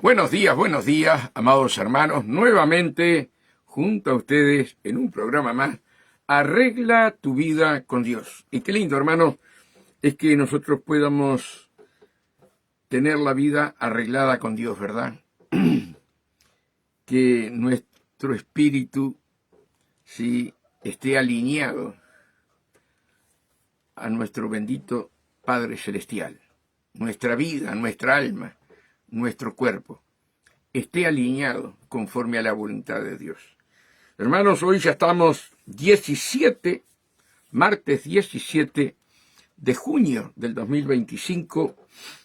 Buenos días, amados hermanos, nuevamente junto a ustedes en un programa más, Arregla tu vida con Dios. Y qué lindo, hermanos, es que nosotros podamos tener la vida arreglada con Dios, ¿verdad? Que nuestro espíritu, sí, esté alineado a nuestro bendito Padre Celestial. Nuestra vida, nuestra alma, nuestro cuerpo esté alineado conforme a la voluntad de Dios. Hermanos, hoy ya estamos martes 17 de junio del 2025,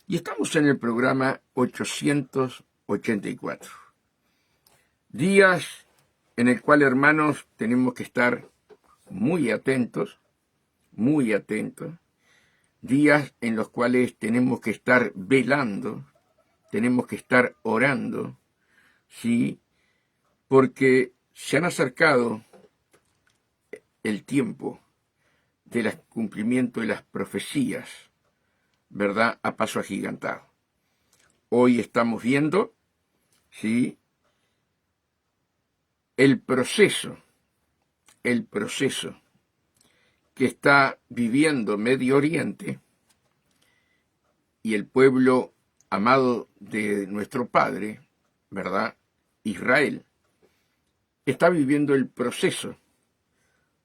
y estamos en el programa 884. Días en el cual, hermanos, tenemos que estar muy atentos, días en los cuales tenemos que estar velando, tenemos que estar orando, ¿sí? Porque se han acercado el tiempo del cumplimiento de las profecías, ¿verdad?, a paso agigantado. Hoy estamos viendo, ¿sí?, el proceso que está viviendo Medio Oriente y el pueblo amado de nuestro Padre, ¿verdad?, Israel, está viviendo el proceso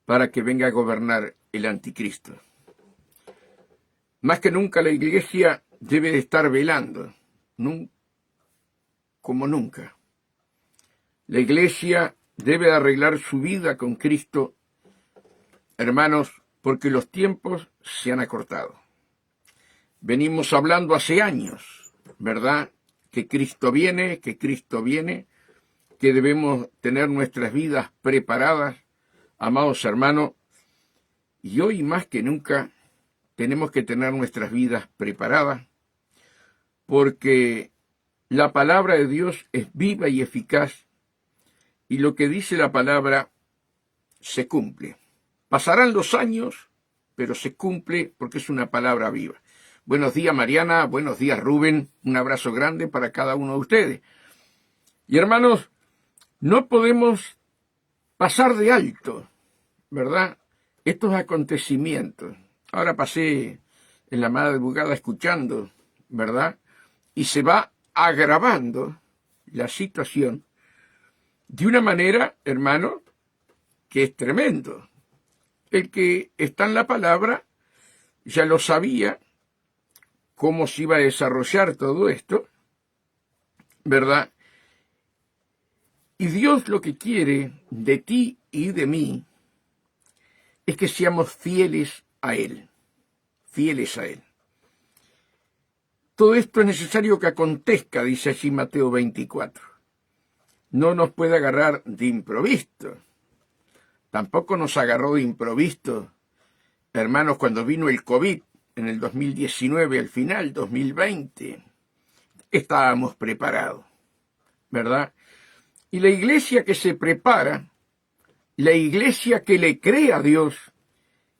para que venga a gobernar el anticristo. Más que nunca la iglesia debe de estar velando, como nunca. La iglesia debe de arreglar su vida con Cristo, hermanos, porque los tiempos se han acortado. Venimos hablando hace años, ¿verdad?, que Cristo viene, que debemos tener nuestras vidas preparadas, amados hermanos, y hoy más que nunca tenemos que tener nuestras vidas preparadas, porque la palabra de Dios es viva y eficaz, y lo que dice la palabra se cumple. Pasarán los años, pero se cumple porque es una palabra viva. Buenos días, Mariana, buenos días, Rubén, un abrazo grande para cada uno de ustedes. Y hermanos, no podemos pasar de alto, ¿verdad?, estos acontecimientos. Ahora pasé en la madrugada escuchando, ¿verdad?, y se va agravando la situación de una manera, hermano, que es tremendo. El que está en la palabra ya lo sabía cómo se iba a desarrollar todo esto, ¿verdad? Y Dios lo que quiere de ti y de mí es que seamos fieles a Él. Todo esto es necesario que acontezca, dice allí Mateo 24. No nos puede agarrar de improviso. Tampoco nos agarró de improviso, hermanos, cuando vino el COVID en el 2019, al final 2020. Estábamos preparados, ¿verdad? Y la iglesia que se prepara, la iglesia que le cree a Dios,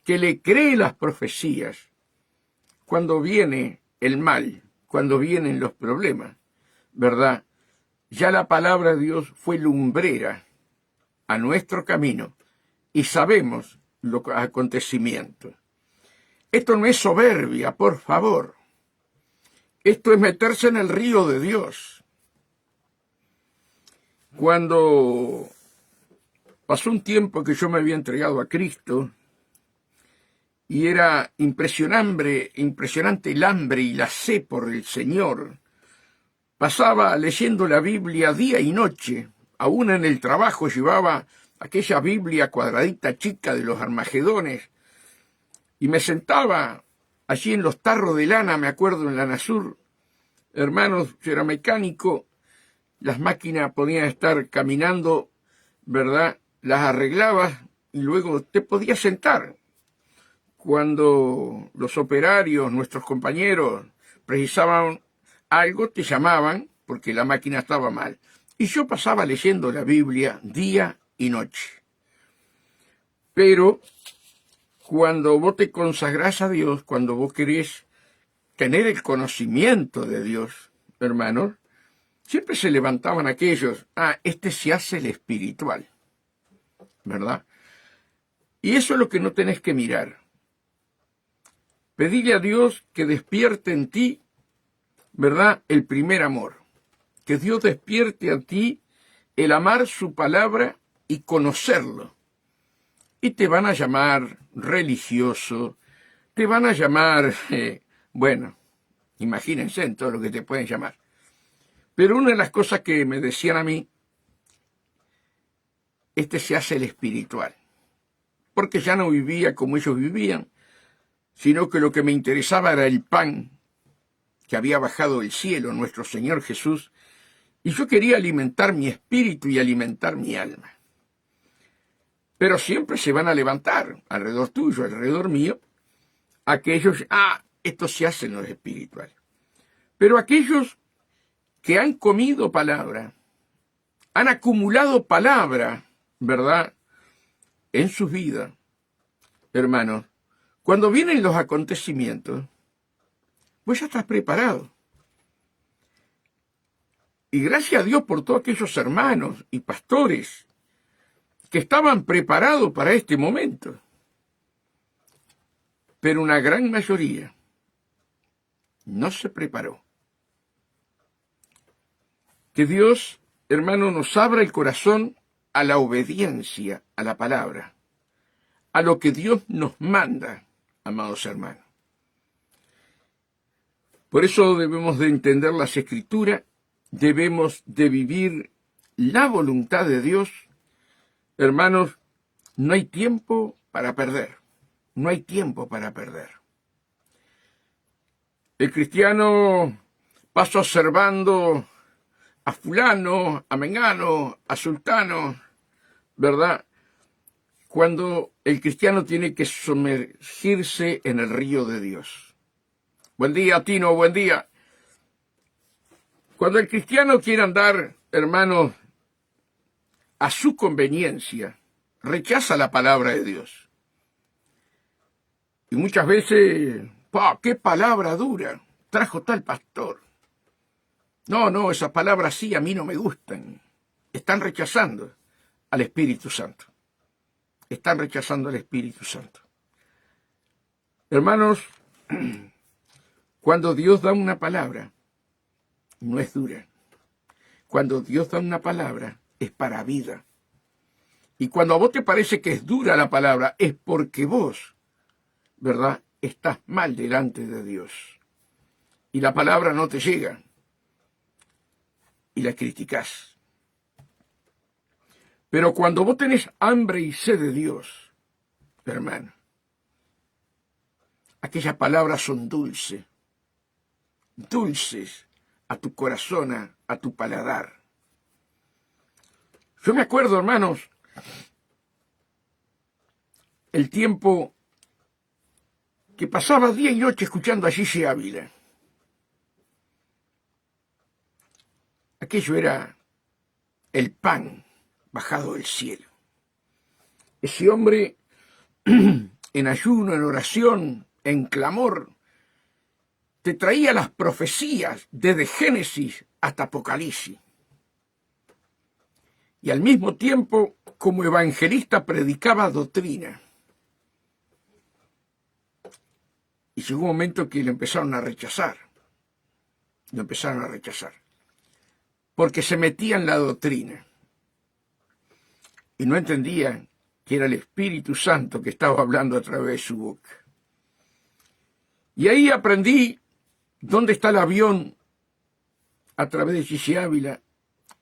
que le cree las profecías, cuando viene el mal, cuando vienen los problemas, ¿verdad?, ya la palabra de Dios fue lumbrera a nuestro camino y sabemos los acontecimientos. Esto no es soberbia, por favor. Esto es meterse en el río de Dios. Cuando pasó un tiempo que yo me había entregado a Cristo y era impresionante el hambre y la sed por el Señor, pasaba leyendo la Biblia día y noche. Aún en el trabajo llevaba aquella Biblia cuadradita chica de los Armagedones y me sentaba allí en los tarros de lana, me acuerdo, en la Nasur. Hermanos, yo era mecánico, las máquinas podían estar caminando, ¿verdad?, las arreglabas y luego te podías sentar. Cuando los operarios, nuestros compañeros, precisaban algo, te llamaban porque la máquina estaba mal. Y yo pasaba leyendo la Biblia día y noche. Pero cuando vos te consagrás a Dios, cuando vos querés tener el conocimiento de Dios, hermanos, siempre se levantaban aquellos, este se hace el espiritual, ¿verdad? Y eso es lo que no tenés que mirar. Pedile a Dios que despierte en ti, ¿verdad?, el primer amor. Que Dios despierte a ti el amar su palabra y conocerlo. Y te van a llamar religioso, te van a llamar, bueno, imagínense en todo lo que te pueden llamar. Pero una de las cosas que me decían a mí, este se hace el espiritual. Porque ya no vivía como ellos vivían, sino que lo que me interesaba era el pan que había bajado del cielo, nuestro Señor Jesús, y yo quería alimentar mi espíritu y alimentar mi alma. Pero siempre se van a levantar alrededor tuyo, alrededor mío, aquellos, esto se hace en lo espiritual. Pero aquellos que han comido palabra, han acumulado palabra, ¿verdad?, en sus vidas, hermanos, cuando vienen los acontecimientos, vos ya estás preparado. Y gracias a Dios por todos aquellos hermanos y pastores que estaban preparados para este momento. Pero una gran mayoría no se preparó. Que Dios, hermano, nos abra el corazón a la obediencia a la palabra, a lo que Dios nos manda, amados hermanos. Por eso debemos de entender las Escrituras, debemos de vivir la voluntad de Dios. Hermanos, no hay tiempo para perder, no hay tiempo para perder. El cristiano pasa observando a fulano, a mengano, a sultano, ¿verdad?, cuando el cristiano tiene que sumergirse en el río de Dios. Buen día, Tino, buen día. Cuando el cristiano quiere andar, hermanos, a su conveniencia, rechaza la palabra de Dios. Y muchas veces, ¡qué palabra dura! Trajo tal pastor. No, esas palabras sí a mí no me gustan. Están rechazando al Espíritu Santo. Están rechazando al Espíritu Santo. Hermanos, cuando Dios da una palabra, no es dura. Cuando Dios da una palabra, es para vida. Y cuando a vos te parece que es dura la palabra, es porque vos, ¿verdad?, estás mal delante de Dios. Y la palabra no te llega. Y la criticás. Pero cuando vos tenés hambre y sed de Dios, hermano, aquellas palabras son dulces. Dulces a tu corazón, a tu paladar. Yo me acuerdo, hermanos, el tiempo que pasaba día y noche escuchando a Gigi Ávila. Aquello era el pan bajado del cielo. Ese hombre, en ayuno, en oración, en clamor, te traía las profecías desde Génesis hasta Apocalipsis. Y al mismo tiempo, como evangelista, predicaba doctrina. Y llegó un momento que lo empezaron a rechazar. Lo empezaron a rechazar. Porque se metía en la doctrina. Y no entendían que era el Espíritu Santo que estaba hablando a través de su boca. Y ahí aprendí dónde está el avión a través de Gigi Ávila,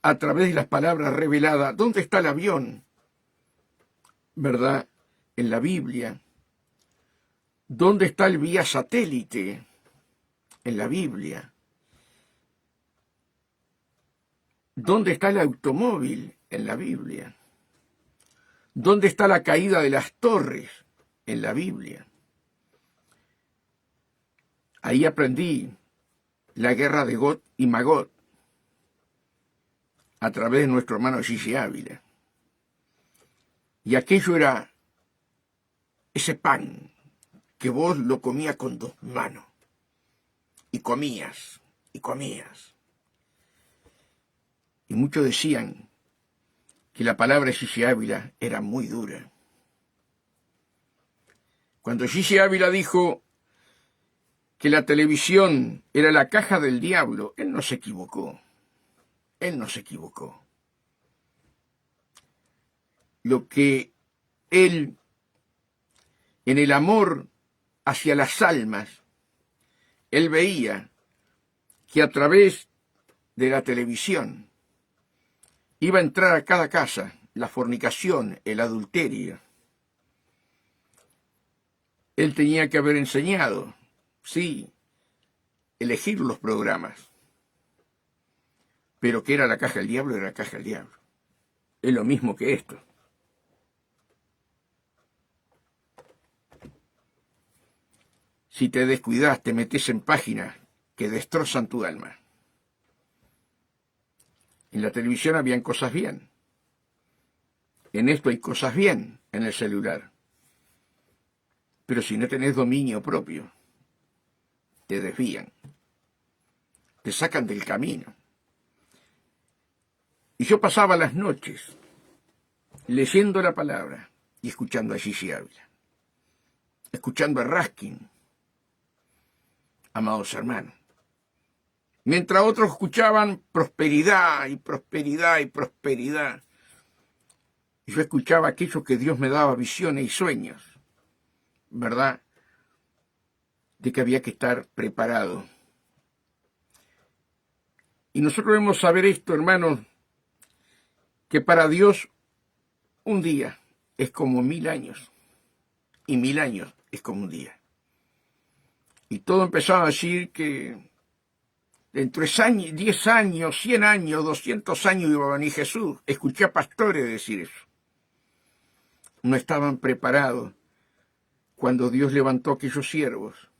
a través de las palabras reveladas. ¿Dónde está el avión? ¿Verdad? En la Biblia. ¿Dónde está el vía satélite? En la Biblia. ¿Dónde está el automóvil? En la Biblia. ¿Dónde está la caída de las torres? En la Biblia. Ahí aprendí la guerra de Gog y Magog a través de nuestro hermano Gigi Ávila. Y aquello era ese pan que vos lo comías con 2 manos. Y comías, y comías. Y muchos decían que la palabra de Gigi Ávila era muy dura. Cuando Gigi Ávila dijo que la televisión era la caja del diablo, él no se equivocó. Él no se equivocó. Lo que él, en el amor hacia las almas, él veía que a través de la televisión iba a entrar a cada casa la fornicación, el adulterio. Él tenía que haber enseñado, sí, elegir los programas, pero que era la caja del diablo, era la caja del diablo. Es lo mismo que esto. Si te descuidas, te metes en páginas que destrozan tu alma. En la televisión habían cosas bien. En esto hay cosas bien en el celular. Pero si no tenés dominio propio, te desvían. Te sacan del camino. Y yo pasaba las noches leyendo la palabra y escuchando a Gigi Ávila. Escuchando a Raskin. Amados hermanos. Mientras otros escuchaban prosperidad y prosperidad y prosperidad. Y yo escuchaba aquello que Dios me daba visiones y sueños, ¿verdad? De que había que estar preparado. Y nosotros debemos saber esto, hermanos, que para Dios un día es como 1000 años. Y 1000 años es como un día. Y todo empezaba a decir que dentro de 10 años, 100 años, 200 años iba a venir Jesús. Escuché a pastores decir eso. No estaban preparados cuando Dios levantó a aquellos siervos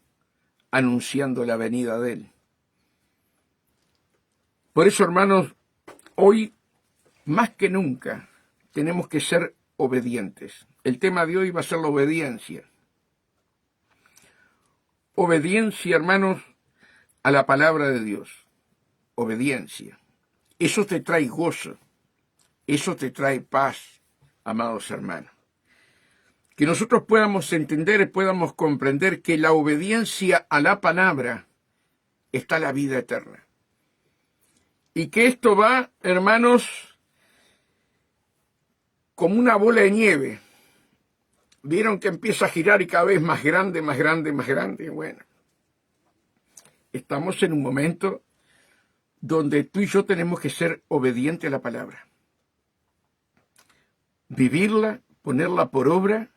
anunciando la venida de Él. Por eso, hermanos, hoy más que nunca tenemos que ser obedientes. El tema de hoy va a ser la obediencia. Obediencia, hermanos, a la palabra de Dios. Obediencia. Eso te trae gozo. Eso te trae paz, amados hermanos. Que nosotros podamos entender, podamos comprender que la obediencia a la palabra está la vida eterna. Y que esto va, hermanos, como una bola de nieve. Vieron que empieza a girar y cada vez más grande, más grande, más grande. Bueno, estamos en un momento donde tú y yo tenemos que ser obedientes a la palabra. Vivirla, ponerla por obra,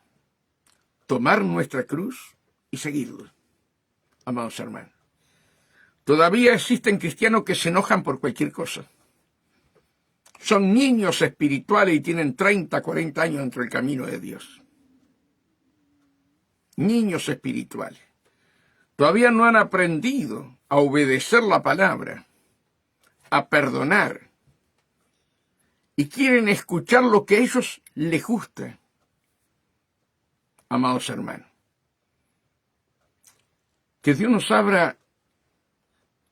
tomar nuestra cruz y seguirla, amados hermanos. Todavía existen cristianos que se enojan por cualquier cosa. Son niños espirituales y tienen 30, 40 años dentro del camino de Dios. Niños espirituales. Todavía no han aprendido a obedecer la palabra, a perdonar. Y quieren escuchar lo que a ellos les gusta. Amados hermanos. Que Dios nos abra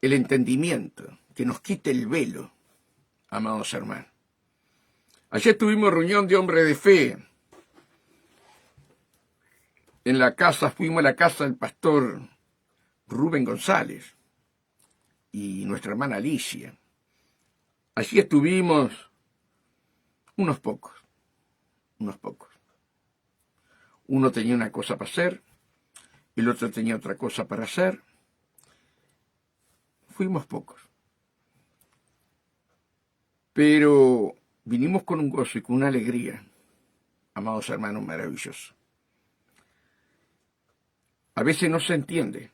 el entendimiento, que nos quite el velo, amados hermanos. Ayer tuvimos reunión de hombres de fe. En la casa, fuimos a la casa del pastor Rubén González y nuestra hermana Alicia. Allí estuvimos unos pocos. Uno tenía una cosa para hacer, el otro tenía otra cosa para hacer. Fuimos pocos. Pero vinimos con un gozo y con una alegría, amados hermanos, maravillosos. A veces no se entiende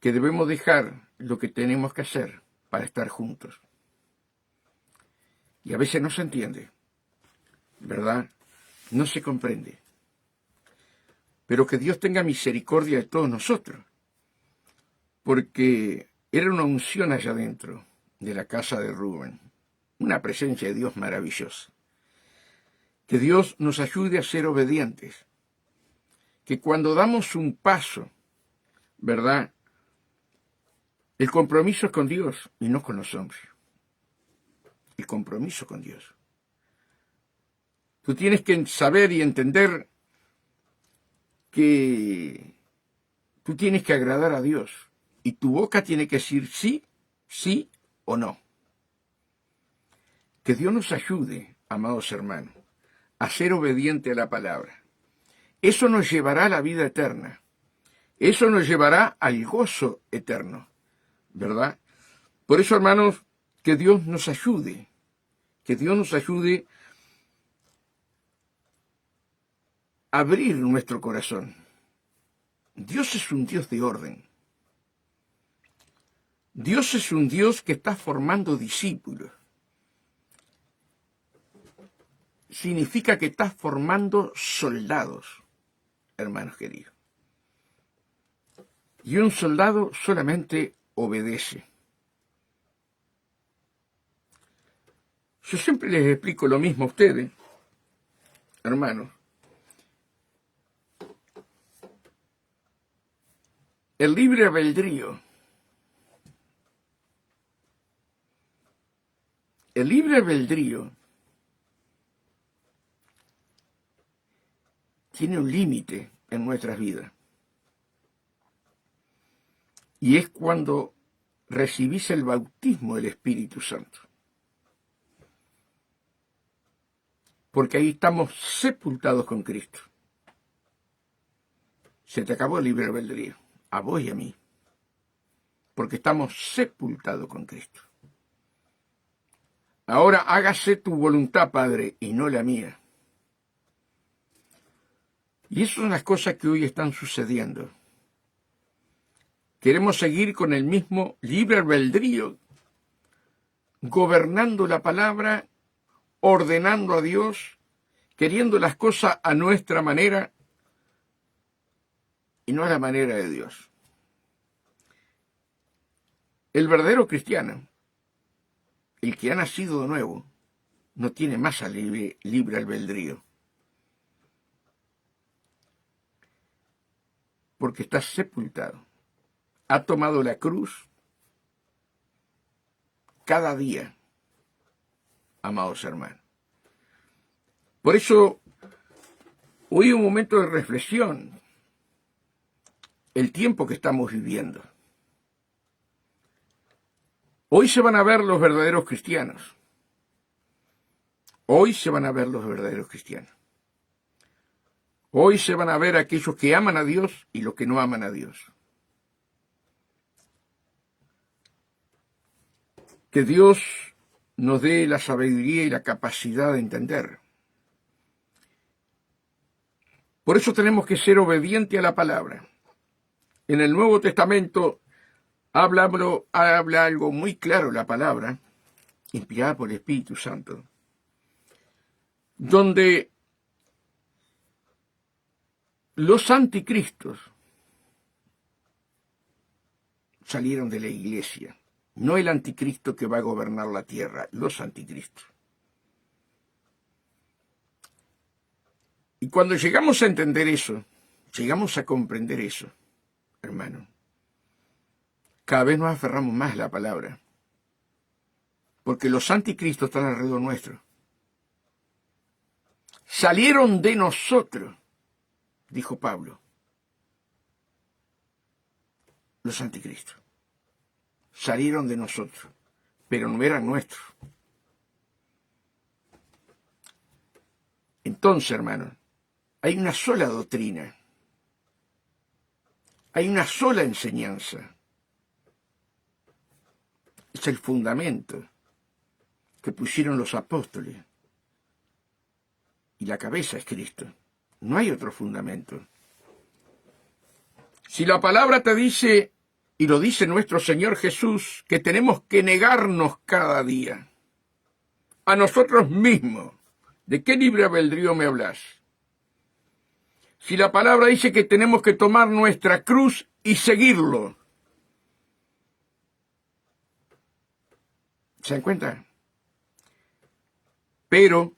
que debemos dejar lo que tenemos que hacer para estar juntos. Y a veces no se entiende, ¿verdad? No se comprende. Pero que Dios tenga misericordia de todos nosotros, porque era una unción allá adentro de la casa de Rubén, una presencia de Dios maravillosa. Que Dios nos ayude a ser obedientes, que cuando damos un paso, ¿verdad?, El compromiso es con Dios y no con los hombres. El compromiso con Dios. Tú tienes que saber y entender que tú tienes que agradar a Dios y tu boca tiene que decir sí, sí o no. Que Dios nos ayude, amados hermanos, a ser obediente a la palabra. Eso nos llevará a la vida eterna. Eso nos llevará al gozo eterno, ¿verdad? Por eso, hermanos, que Dios nos ayude. Que Dios nos ayude a abrir nuestro corazón. Dios es un Dios de orden. Dios es un Dios que está formando discípulos. Significa que está formando soldados, hermanos queridos. Y un soldado solamente obedece. Yo siempre les explico lo mismo a ustedes, hermanos. El libre albedrío. El libre albedrío tiene un límite en nuestras vidas. Y es cuando recibís el bautismo del Espíritu Santo. Porque ahí estamos sepultados con Cristo. Se te acabó el libre albedrío, a vos y a mí. Porque estamos sepultados con Cristo. Ahora hágase tu voluntad, Padre, y no la mía. Y esas son las cosas que hoy están sucediendo. Queremos seguir con el mismo libre albedrío, gobernando la palabra, ordenando a Dios, queriendo las cosas a nuestra manera y no a la manera de Dios. El verdadero cristiano, el que ha nacido de nuevo, no tiene más libre albedrío. Porque está sepultado. Ha tomado la cruz cada día, amados hermanos. Por eso, hoy es un momento de reflexión, el tiempo que estamos viviendo. Hoy se van a ver los verdaderos cristianos. Hoy se van a ver los verdaderos cristianos. Hoy se van a ver aquellos que aman a Dios y los que no aman a Dios. Que Dios nos dé la sabiduría y la capacidad de entender. Por eso tenemos que ser obedientes a la palabra. En el Nuevo Testamento habla algo muy claro la palabra, inspirada por el Espíritu Santo, donde los anticristos salieron de la iglesia. No el anticristo que va a gobernar la tierra, los anticristos. Y cuando llegamos a entender eso, llegamos a comprender eso, hermano, cada vez nos aferramos más a la palabra. Porque los anticristos están alrededor nuestro. Salieron de nosotros, dijo Pablo. Los anticristos. Salieron de nosotros, pero no eran nuestros. Entonces, hermanos, hay una sola doctrina. Hay una sola enseñanza. Es el fundamento que pusieron los apóstoles. Y la cabeza es Cristo. No hay otro fundamento. Si la palabra te dice, y lo dice nuestro Señor Jesús, que tenemos que negarnos cada día a nosotros mismos, ¿de qué libre albedrío me hablas? Si la palabra dice que tenemos que tomar nuestra cruz y seguirlo, ¿se dan cuenta? Pero,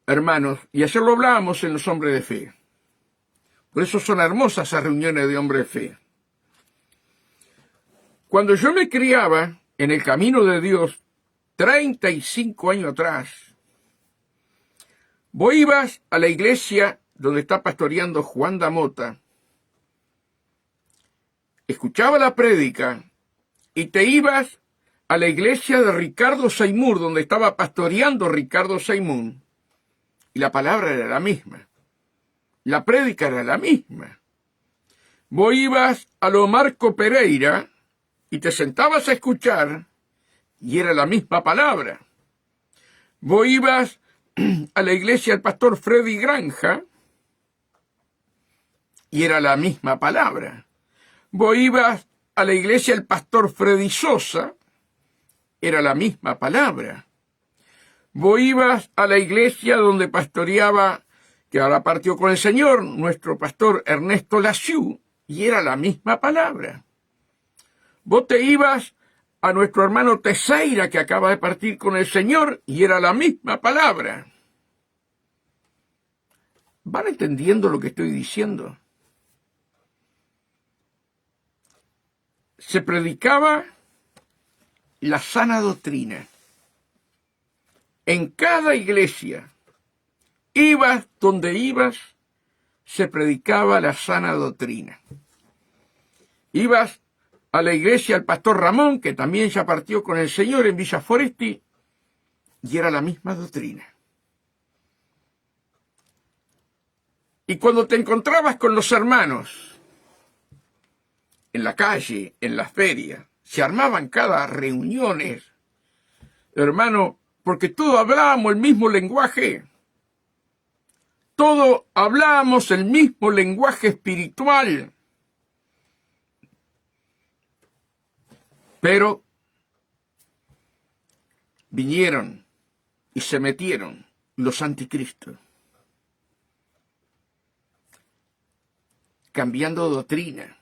hermanos, y ayer lo hablábamos en los hombres de fe, por eso son hermosas esas reuniones de hombres de fe. Cuando yo me criaba en el camino de Dios, 35 años atrás, vos ibas a la iglesia donde está pastoreando Juan Damota, escuchaba la prédica y te ibas a la iglesia de Ricardo Seymour, donde estaba pastoreando Ricardo Seymour, y la palabra era la misma, la prédica era la misma. Vos ibas a lo Marco Pereira y te sentabas a escuchar y era la misma palabra. Vos ibas a la iglesia del pastor Freddy Granja y era la misma palabra. Vos ibas a la iglesia del pastor Freddy Sosa, era la misma palabra. Vos ibas a la iglesia donde pastoreaba, que ahora partió con el Señor, nuestro pastor Ernesto Laciú, y era la misma palabra. Vos te ibas a nuestro hermano Teseira, que acaba de partir con el Señor, y era la misma palabra. ¿Van entendiendo lo que estoy diciendo? Se predicaba la sana doctrina. En cada iglesia, ibas donde ibas, se predicaba la sana doctrina. Ibas a la iglesia del pastor Ramón, que también ya partió con el Señor en Villa Foresti, y era la misma doctrina. Y cuando te encontrabas con los hermanos, en la calle, en las ferias, se armaban cada reuniones, hermano, porque todos hablábamos el mismo lenguaje. Todos hablábamos el mismo lenguaje espiritual. Pero vinieron y se metieron los anticristos, cambiando doctrina,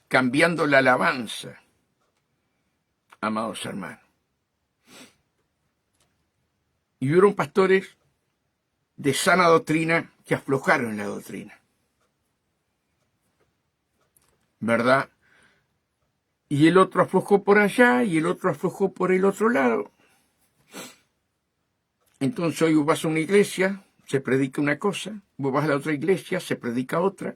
cambiando la alabanza, amados hermanos. Y hubieron pastores de sana doctrina que aflojaron la doctrina, ¿verdad? Y el otro aflojó por allá y el otro aflojó por el otro lado. Entonces hoy vos vas a una iglesia, se predica una cosa, vos vas a la otra iglesia, se predica otra.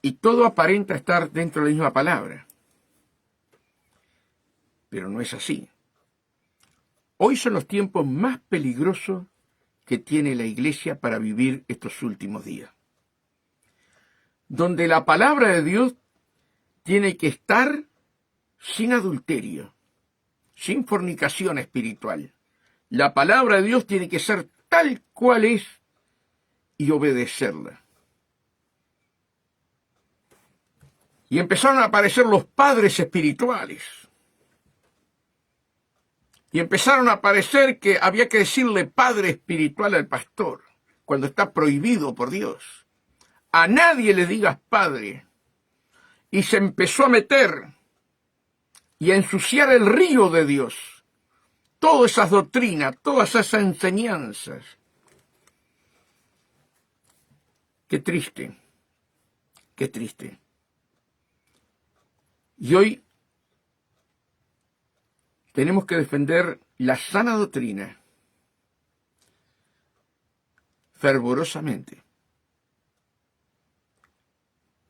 Y todo aparenta estar dentro de la misma palabra. Pero no es así. Hoy son los tiempos más peligrosos que tiene la iglesia para vivir estos últimos días. Donde la palabra de Dios tiene que estar sin adulterio, sin fornicación espiritual. La palabra de Dios tiene que ser tal cual es y obedecerla. Y empezaron a aparecer los padres espirituales. Y empezaron a aparecer que había que decirle padre espiritual al pastor, cuando está prohibido por Dios. A nadie le digas padre. Y se empezó a meter y a ensuciar el río de Dios. Todas esas doctrinas, todas esas enseñanzas. Qué triste, qué triste. Y hoy tenemos que defender la sana doctrina fervorosamente.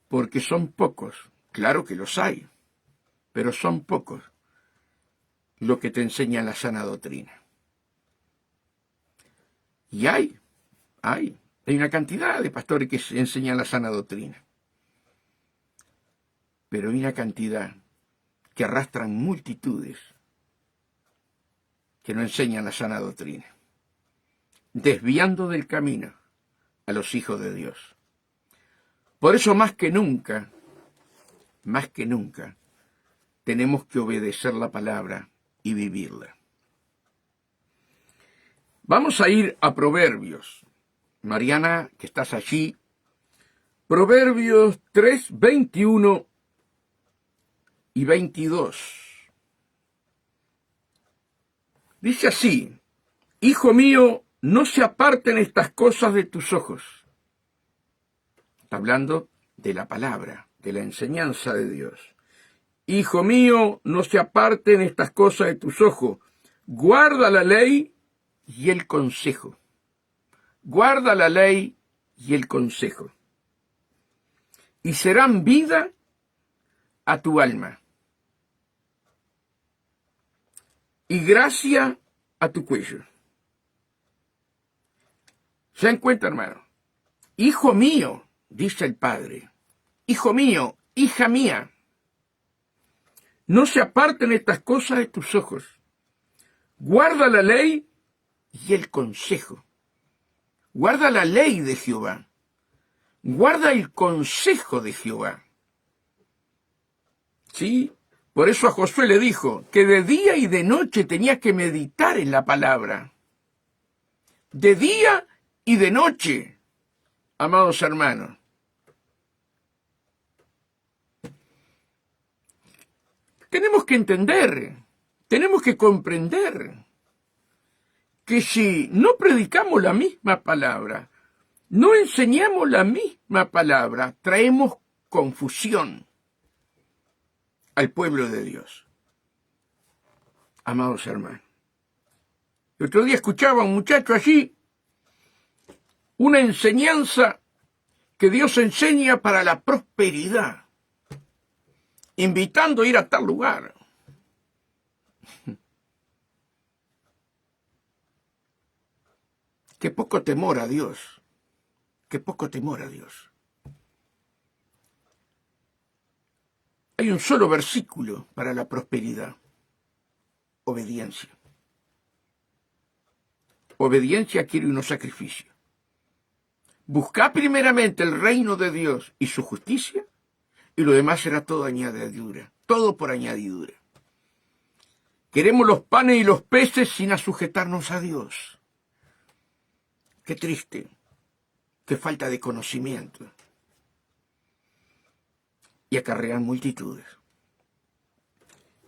Porque son pocos, claro que los hay, pero son pocos los que te enseñan la sana doctrina. Y hay una cantidad de pastores que enseñan la sana doctrina. Pero hay una cantidad que arrastran multitudes que no enseñan la sana doctrina, desviando del camino a los hijos de Dios. Por eso más que nunca, tenemos que obedecer la palabra y vivirla. Vamos a ir a Proverbios. Mariana, que estás allí, Proverbios 3, 21 y 22. Dice así: Hijo mío, no se aparten estas cosas de tus ojos. Está hablando de la palabra, de la enseñanza de Dios. Hijo mío, no se aparten estas cosas de tus ojos. Guarda la ley y el consejo. Guarda la ley y el consejo. Y serán vida a tu alma y gracia a tu cuello. ¿Se dan cuenta, hermano? Hijo mío, dice el Padre. Hijo mío, hija mía. No se aparten estas cosas de tus ojos. Guarda la ley y el consejo. Guarda la ley de Jehová. Guarda el consejo de Jehová. ¿Sí? Por eso a Josué le dijo que de día y de noche tenía que meditar en la palabra. De día y de noche, amados hermanos. Tenemos que entender, tenemos que comprender que si no predicamos la misma palabra, no enseñamos la misma palabra, traemos confusión al pueblo de Dios. Amados hermanos. El otro día escuchaba a un muchacho allí una enseñanza que Dios enseña para la prosperidad, invitando a ir a tal lugar. Qué poco temor a Dios, qué poco temor a Dios. Hay un solo versículo para la prosperidad: obediencia. Obediencia quiere unos sacrificios. Buscad primeramente el reino de Dios y su justicia, y lo demás será todo añadidura, todo por añadidura. Queremos los panes y los peces sin sujetarnos a Dios. Qué triste, qué falta de conocimiento. Y acarrean multitudes.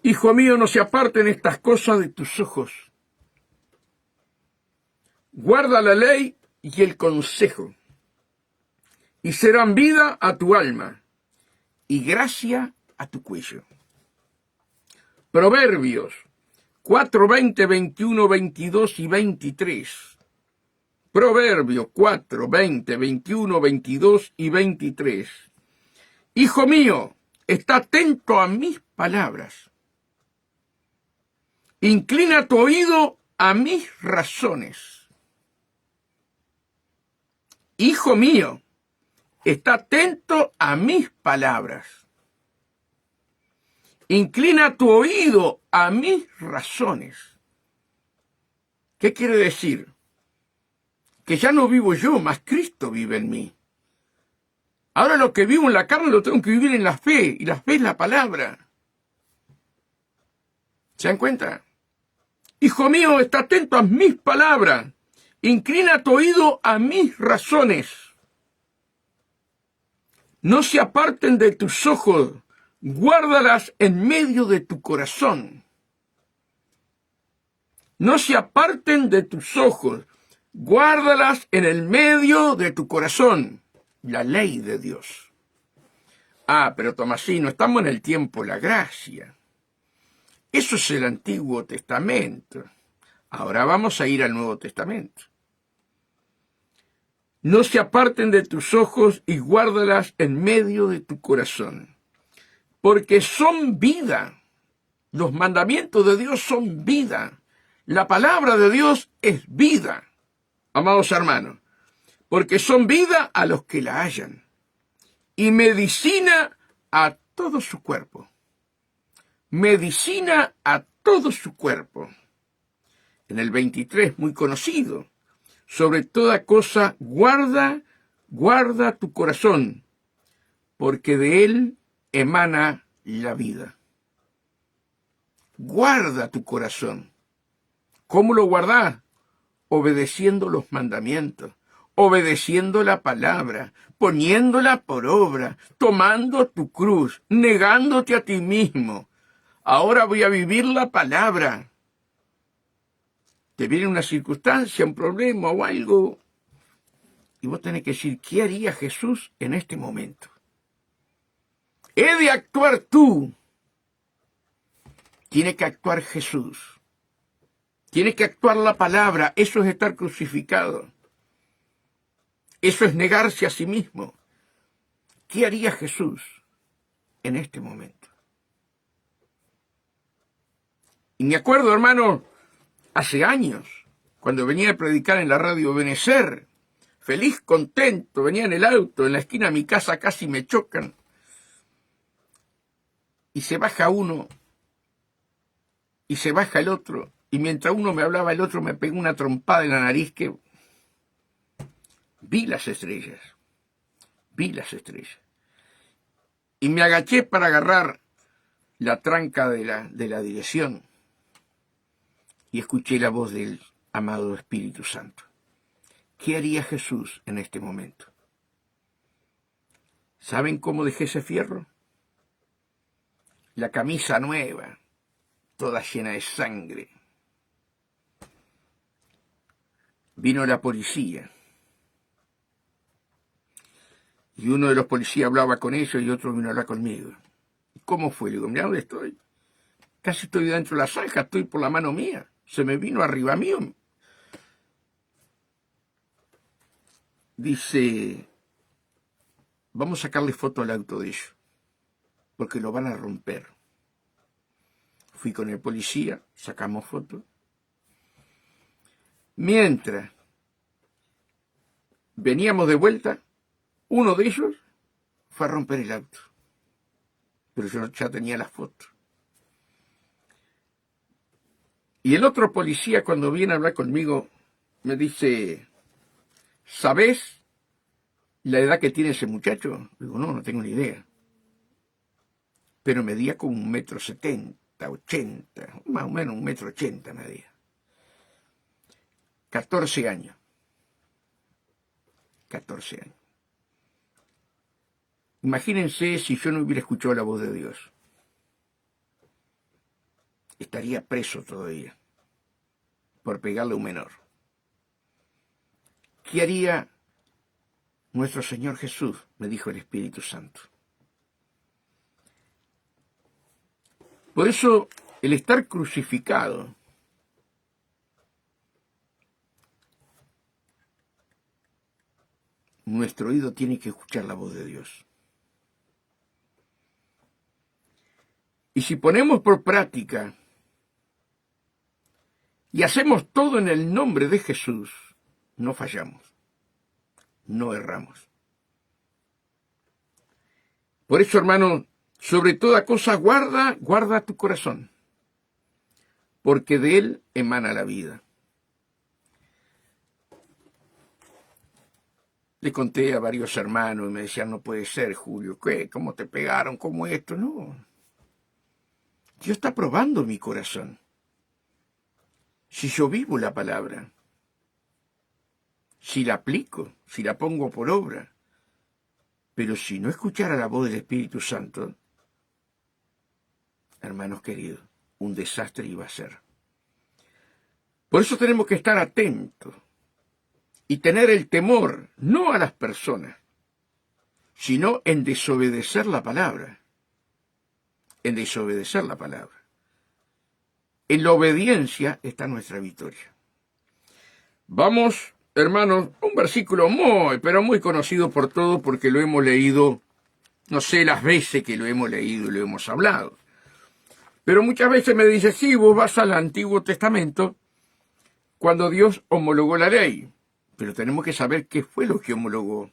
Hijo mío, no se aparten estas cosas de tus ojos. Guarda la ley y el consejo, y serán vida a tu alma y gracia a tu cuello. Proverbios 4, 20, 21, 22 y 23. Proverbios 4, 20, 21, 22 y 23. Hijo mío, está atento a mis palabras. Inclina tu oído a mis razones. Hijo mío, está atento a mis palabras. Inclina tu oído a mis razones. ¿Qué quiere decir? Que ya no vivo yo, mas Cristo vive en mí. Ahora lo que vivo en la carne lo tengo que vivir en la fe, y la fe es la palabra. ¿Se dan cuenta? Hijo mío, está atento a mis palabras. Inclina tu oído a mis razones. No se aparten de tus ojos, guárdalas en medio de tu corazón. No se aparten de tus ojos, guárdalas en el medio de tu corazón. La ley de Dios. Ah, pero Tomasino, estamos en el tiempo de la gracia. Eso es el Antiguo Testamento. Ahora vamos a ir al Nuevo Testamento. No se aparten de tus ojos y guárdalas en medio de tu corazón, porque son vida. Los mandamientos de Dios son vida. La palabra de Dios es vida, amados hermanos, porque son vida a los que la hallan y medicina a todo su cuerpo. Medicina a todo su cuerpo. En el 23, muy conocido, sobre toda cosa guarda tu corazón, porque de él emana la vida. Guarda tu corazón. ¿Cómo lo guardás? Obedeciendo los mandamientos, obedeciendo la palabra, poniéndola por obra, tomando tu cruz, negándote a ti mismo. Ahora voy a vivir la palabra. Te viene una circunstancia, un problema o algo, y vos tenés que decir, ¿qué haría Jesús en este momento? He de actuar tú. Tiene que actuar Jesús. Tiene que actuar la palabra. Eso es estar crucificado. Eso es negarse a sí mismo. ¿Qué haría Jesús en este momento? Y me acuerdo, hermano, hace años, cuando venía a predicar en la radio Benecer, feliz, contento, venía en el auto, en la esquina de mi casa casi me chocan. Y se baja uno, y se baja el otro, y mientras uno me hablaba, el otro me pegó una trompada en la nariz que vi las estrellas. Y me agaché para agarrar la tranca de la dirección y escuché la voz del amado Espíritu Santo. ¿Qué haría Jesús en este momento? ¿Saben cómo dejé ese fierro? La camisa nueva, toda llena de sangre. Vino la policía. Y uno de los policías hablaba con ellos y otro vino a hablar conmigo. ¿Cómo fue? Le digo, mira dónde estoy. Casi estoy dentro de la zanja, estoy por la mano mía. Se me vino arriba mío. Dice, vamos a sacarle foto al auto de ellos, porque lo van a romper. Fui con el policía, sacamos foto. Mientras veníamos de vuelta, uno de ellos fue a romper el auto. Pero yo ya tenía las fotos. Y el otro policía, cuando viene a hablar conmigo, me dice, ¿sabés la edad que tiene ese muchacho? Digo, no tengo ni idea. Pero medía como 1,70 m, 80 m, más o menos 1,80 m medía. 14 años. 14 años. Imagínense si yo no hubiera escuchado la voz de Dios. Estaría preso todavía por pegarle a un menor. ¿Qué haría nuestro Señor Jesús? Me dijo el Espíritu Santo. Por eso, el estar crucificado nuestro oído tiene que escuchar la voz de Dios. Y si ponemos por práctica y hacemos todo en el nombre de Jesús, no fallamos, no erramos. Por eso, hermano, sobre toda cosa guarda tu corazón, porque de él emana la vida. Le conté a varios hermanos y me decían, no puede ser, Julio, ¿qué? ¿Cómo te pegaron? ¿Cómo esto? No. Dios está probando mi corazón. Si yo vivo la palabra, si la aplico, si la pongo por obra, pero si no escuchara la voz del Espíritu Santo, hermanos queridos, un desastre iba a ser. Por eso tenemos que estar atentos y tener el temor, no a las personas, sino en desobedecer la palabra. En desobedecer la palabra. En la obediencia está nuestra victoria. Vamos, hermanos, a un versículo pero muy conocido por todos porque lo hemos leído, no sé las veces que lo hemos leído y lo hemos hablado. Pero muchas veces me dice, sí, vos vas al Antiguo Testamento cuando Dios homologó la ley. Pero tenemos que saber qué fue lo que homologó.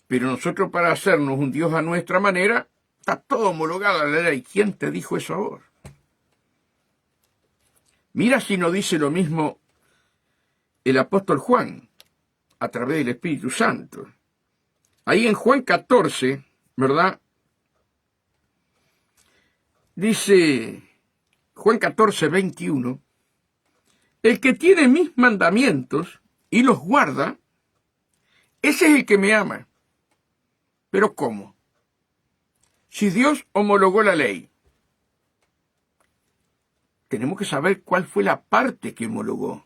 Pero nosotros para hacernos un Dios a nuestra manera, está todo homologado a la ley. ¿Quién te dijo eso ahora? Mira si no dice lo mismo el apóstol Juan, a través del Espíritu Santo. Ahí en Juan 14, ¿verdad? Dice Juan 14, 21, el que tiene mis mandamientos y los guarda, ese es el que me ama. ¿Pero cómo? Si Dios homologó la ley, tenemos que saber cuál fue la parte que homologó.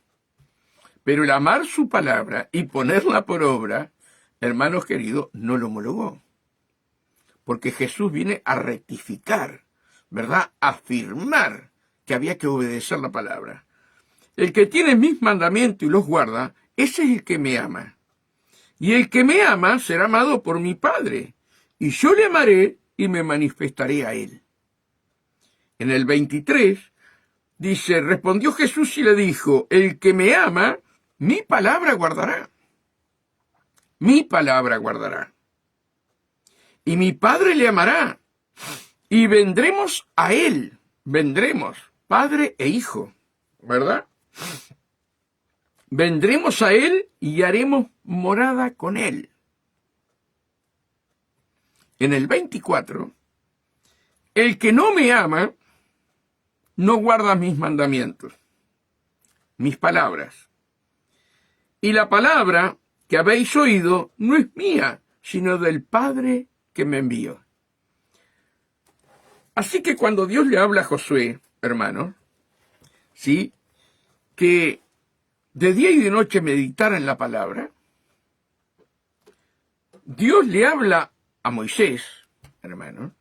Pero el amar su palabra y ponerla por obra, hermanos queridos, no lo homologó. porque Jesús viene a rectificar, ¿verdad? A afirmar que había que obedecer la palabra. El que tiene mis mandamientos y los guarda, ese es el que me ama. Y el que me ama será amado por mi Padre, y yo le amaré y me manifestaré a él. En el 23 dice, respondió Jesús y le dijo, el que me ama, mi palabra guardará. Mi palabra guardará. Y mi Padre le amará, y vendremos a él. Vendremos, Padre e Hijo, ¿verdad? Vendremos a él y haremos morada con él. En el 24, el que no me ama, no guarda mis mandamientos, mis palabras. Y la palabra que habéis oído no es mía, sino del Padre que me envió. Así que cuando Dios le habla a Josué, hermano, ¿sí?, que de día y de noche meditara en la palabra, Dios le habla a Moisés, hermano,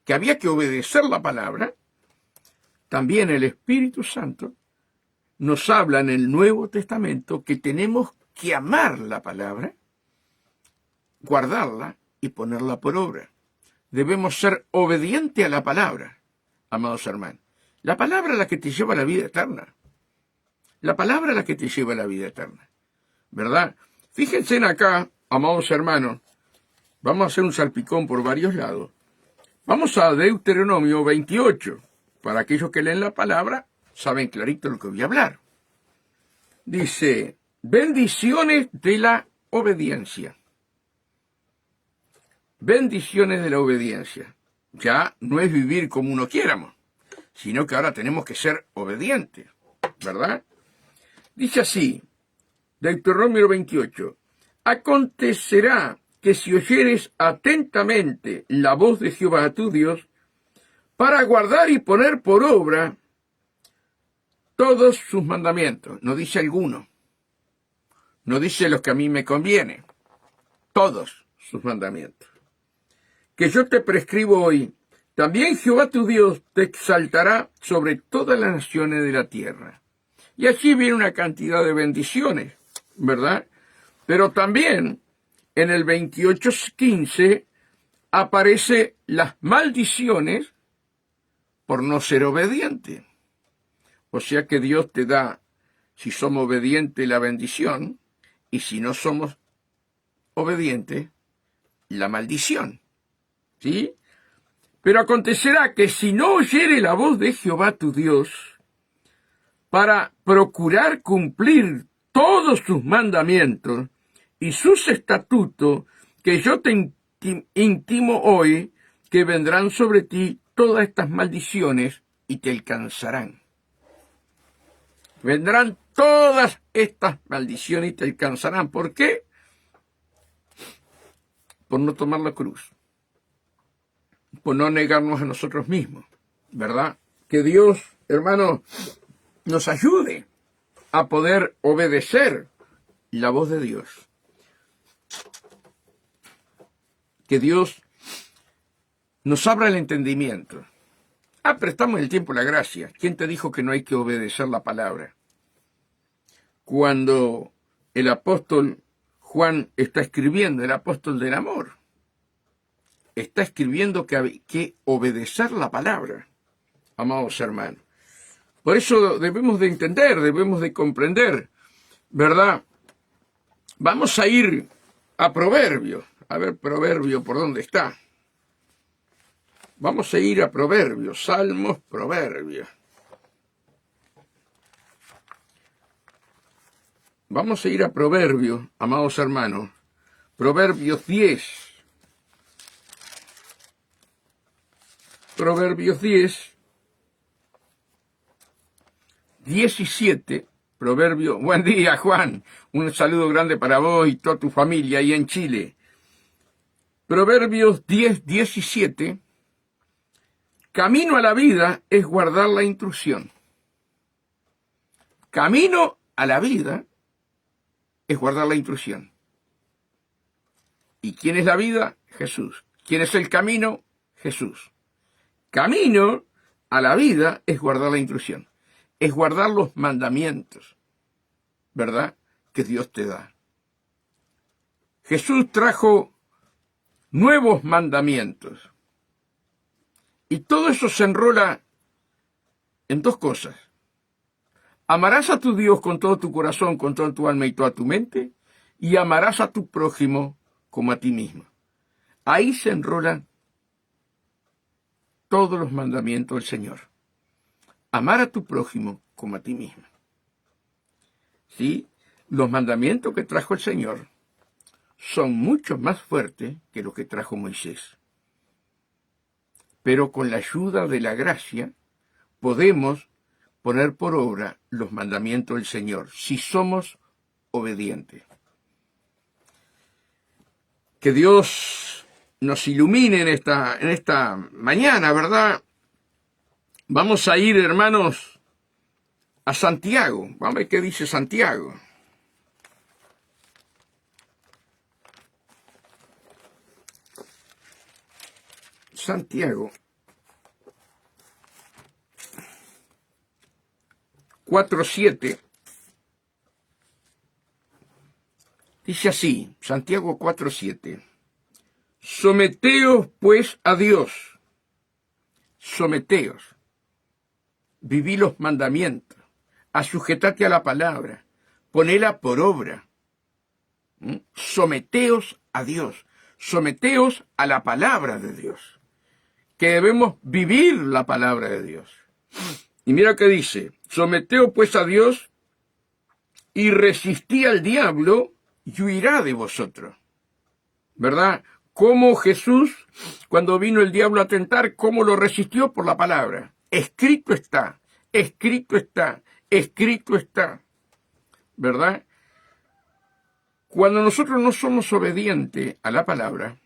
que había que obedecer la palabra. También el Espíritu Santo nos habla en el Nuevo Testamento que tenemos que amar la palabra, guardarla y ponerla por obra. Debemos ser obedientes a la palabra, amados hermanos. La palabra es la que te lleva a la vida eterna. La palabra es la que te lleva a la vida eterna, ¿verdad? Fíjense en acá, amados hermanos, vamos a hacer un salpicón por varios lados. Vamos a Deuteronomio 28. Para aquellos que leen la palabra, saben clarito lo que voy a hablar. Dice, bendiciones de la obediencia. Bendiciones de la obediencia. Ya no es vivir como uno quiéramos, sino que ahora tenemos que ser obedientes, ¿verdad? Dice así, Deuteronomio 28, acontecerá que si oyeres atentamente la voz de Jehová tu Dios, para guardar y poner por obra todos sus mandamientos, no dice alguno, no dice los que a mí me conviene, todos sus mandamientos, que yo te prescribo hoy, también Jehová tu Dios te exaltará sobre todas las naciones de la tierra. Y aquí viene una cantidad de bendiciones, ¿verdad? Pero también en el 28:15 aparece las maldiciones por no ser obediente. O sea que Dios te da, si somos obedientes, la bendición, y si no somos obedientes, la maldición. ¿Sí? Pero acontecerá que si no oyere la voz de Jehová tu Dios, para procurar cumplir todos sus mandamientos y sus estatutos, que yo te intimo hoy, que vendrán sobre ti todas estas maldiciones y te alcanzarán. Vendrán todas estas maldiciones y te alcanzarán. ¿Por qué? Por no tomar la cruz. Por no negarnos a nosotros mismos, ¿verdad? Que Dios, hermano, nos ayude a poder obedecer la voz de Dios. Que Dios nos abra el entendimiento. Prestamos el tiempo y la gracia. ¿Quién te dijo que no hay que obedecer la palabra? Cuando el apóstol Juan está escribiendo, el apóstol del amor, está escribiendo que hay que obedecer la palabra, amados hermanos. Por eso debemos de entender, debemos de comprender, ¿verdad? Vamos a ir a Proverbios. A ver, Proverbio, ¿por dónde está? Vamos a ir a Proverbios, Salmos, Proverbios. Vamos a ir a Proverbios, amados hermanos. Proverbios 10. Proverbios 10. 17, Proverbio, buen día Juan, un saludo grande para vos y toda tu familia ahí en Chile. Proverbios 10, 17, camino a la vida es guardar la instrucción. Camino a la vida es guardar la instrucción. ¿Y quién es la vida? Jesús. ¿Quién es el camino? Jesús. Camino a la vida es guardar la instrucción, es guardar los mandamientos, ¿verdad?, que Dios te da. Jesús trajo nuevos mandamientos. Y todo eso se enrola en dos cosas. Amarás a tu Dios con todo tu corazón, con toda tu alma y toda tu mente, y amarás a tu prójimo como a ti mismo. Ahí se enrolan todos los mandamientos del Señor. Amar a tu prójimo como a ti mismo. ¿Sí? Los mandamientos que trajo el Señor son mucho más fuertes que los que trajo Moisés. Pero con la ayuda de la gracia podemos poner por obra los mandamientos del Señor, si somos obedientes. Que Dios nos ilumine en esta mañana, ¿verdad? Vamos a ir, hermanos, a Santiago. Vamos a ver qué dice Santiago. Santiago 4:7 dice así, Santiago 4:7: someteos pues a Dios, someteos, viví los mandamientos, asujetate a la palabra, ponela por obra. Someteos a Dios, someteos a la palabra de Dios, que debemos vivir la palabra de Dios. Y mira qué dice: someteos pues a Dios y resistí al diablo y huirá de vosotros. ¿Verdad? Cómo Jesús, cuando vino el diablo a tentar, cómo lo resistió por la palabra. Escrito está, escrito está, escrito está. ¿Verdad? Cuando nosotros no somos obedientes a la palabra,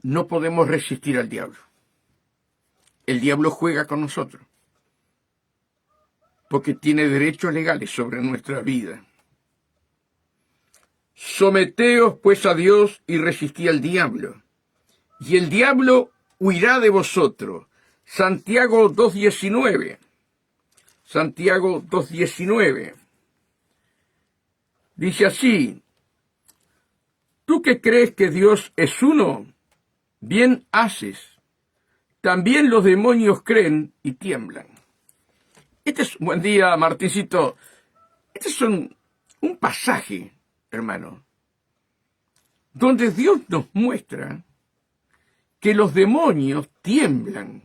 no podemos resistir al diablo. El diablo juega con nosotros, porque tiene derechos legales sobre nuestra vida. Someteos pues a Dios y resistí al diablo, y el diablo huirá de vosotros. Santiago 2:19. Santiago 2:19. Dice así: tú que crees que Dios es uno, bien haces. También los demonios creen y tiemblan. Buen día, Martincito. Este es un pasaje, hermano, donde Dios nos muestra que los demonios tiemblan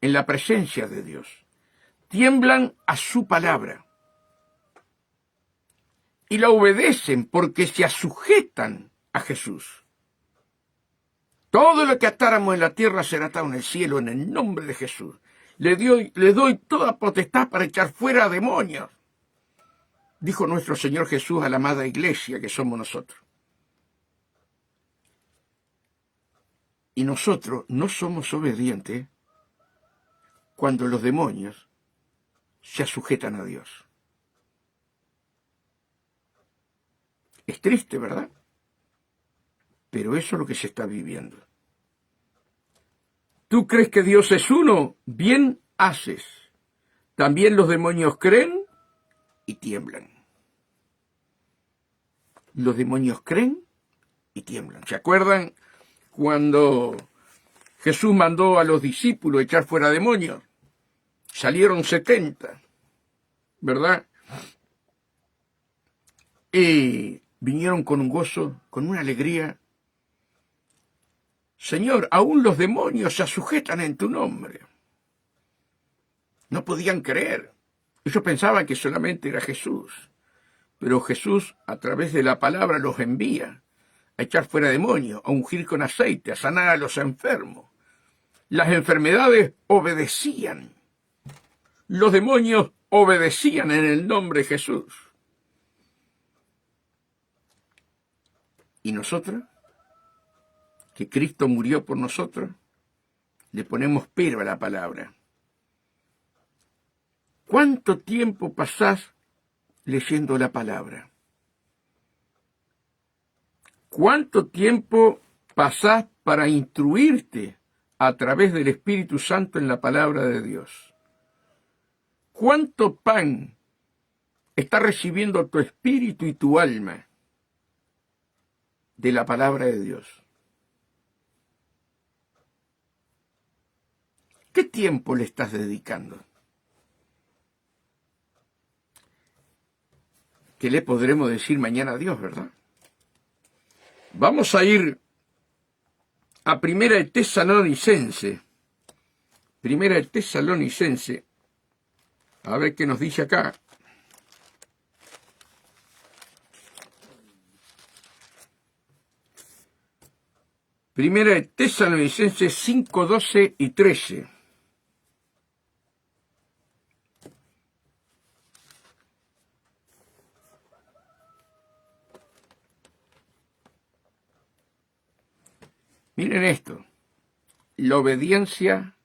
en la presencia de Dios. Tiemblan a su palabra. Y la obedecen porque se sujetan a Jesús. Todo lo que atáramos en la tierra será atado en el cielo, en el nombre de Jesús. Le doy toda potestad para echar fuera demonios, dijo nuestro Señor Jesús a la amada iglesia que somos nosotros. Y nosotros no somos obedientes cuando los demonios se sujetan a Dios. Es triste, ¿verdad? Pero eso es lo que se está viviendo. ¿Tú crees que Dios es uno? Bien haces. También los demonios creen y tiemblan. Los demonios creen y tiemblan. ¿Se acuerdan cuando Jesús mandó a los discípulos echar fuera demonios? Salieron 70, ¿verdad? Y vinieron con un gozo, con una alegría. Señor, aún los demonios se sujetan en tu nombre. No podían creer. Ellos pensaban que solamente era Jesús. Pero Jesús, a través de la palabra, los envía a echar fuera demonios, a ungir con aceite, a sanar a los enfermos. Las enfermedades obedecían. Los demonios obedecían en el nombre de Jesús. ¿Y nosotros? Que Cristo murió por nosotros, le ponemos pero a la palabra. ¿Cuánto tiempo pasás leyendo la palabra? ¿Cuánto tiempo pasás para instruirte a través del Espíritu Santo en la palabra de Dios. ¿Cuánto pan está recibiendo tu espíritu y tu alma de la palabra de Dios? ¿Qué tiempo le estás dedicando? ¿Qué le podremos decir mañana a Dios, verdad? Vamos a ir a Primera de Tesalonicense. Primera de Tesalonicense. A ver qué nos dice acá. Primera de Tesalonicenses 5, 12 y 13. Miren esto, la obediencia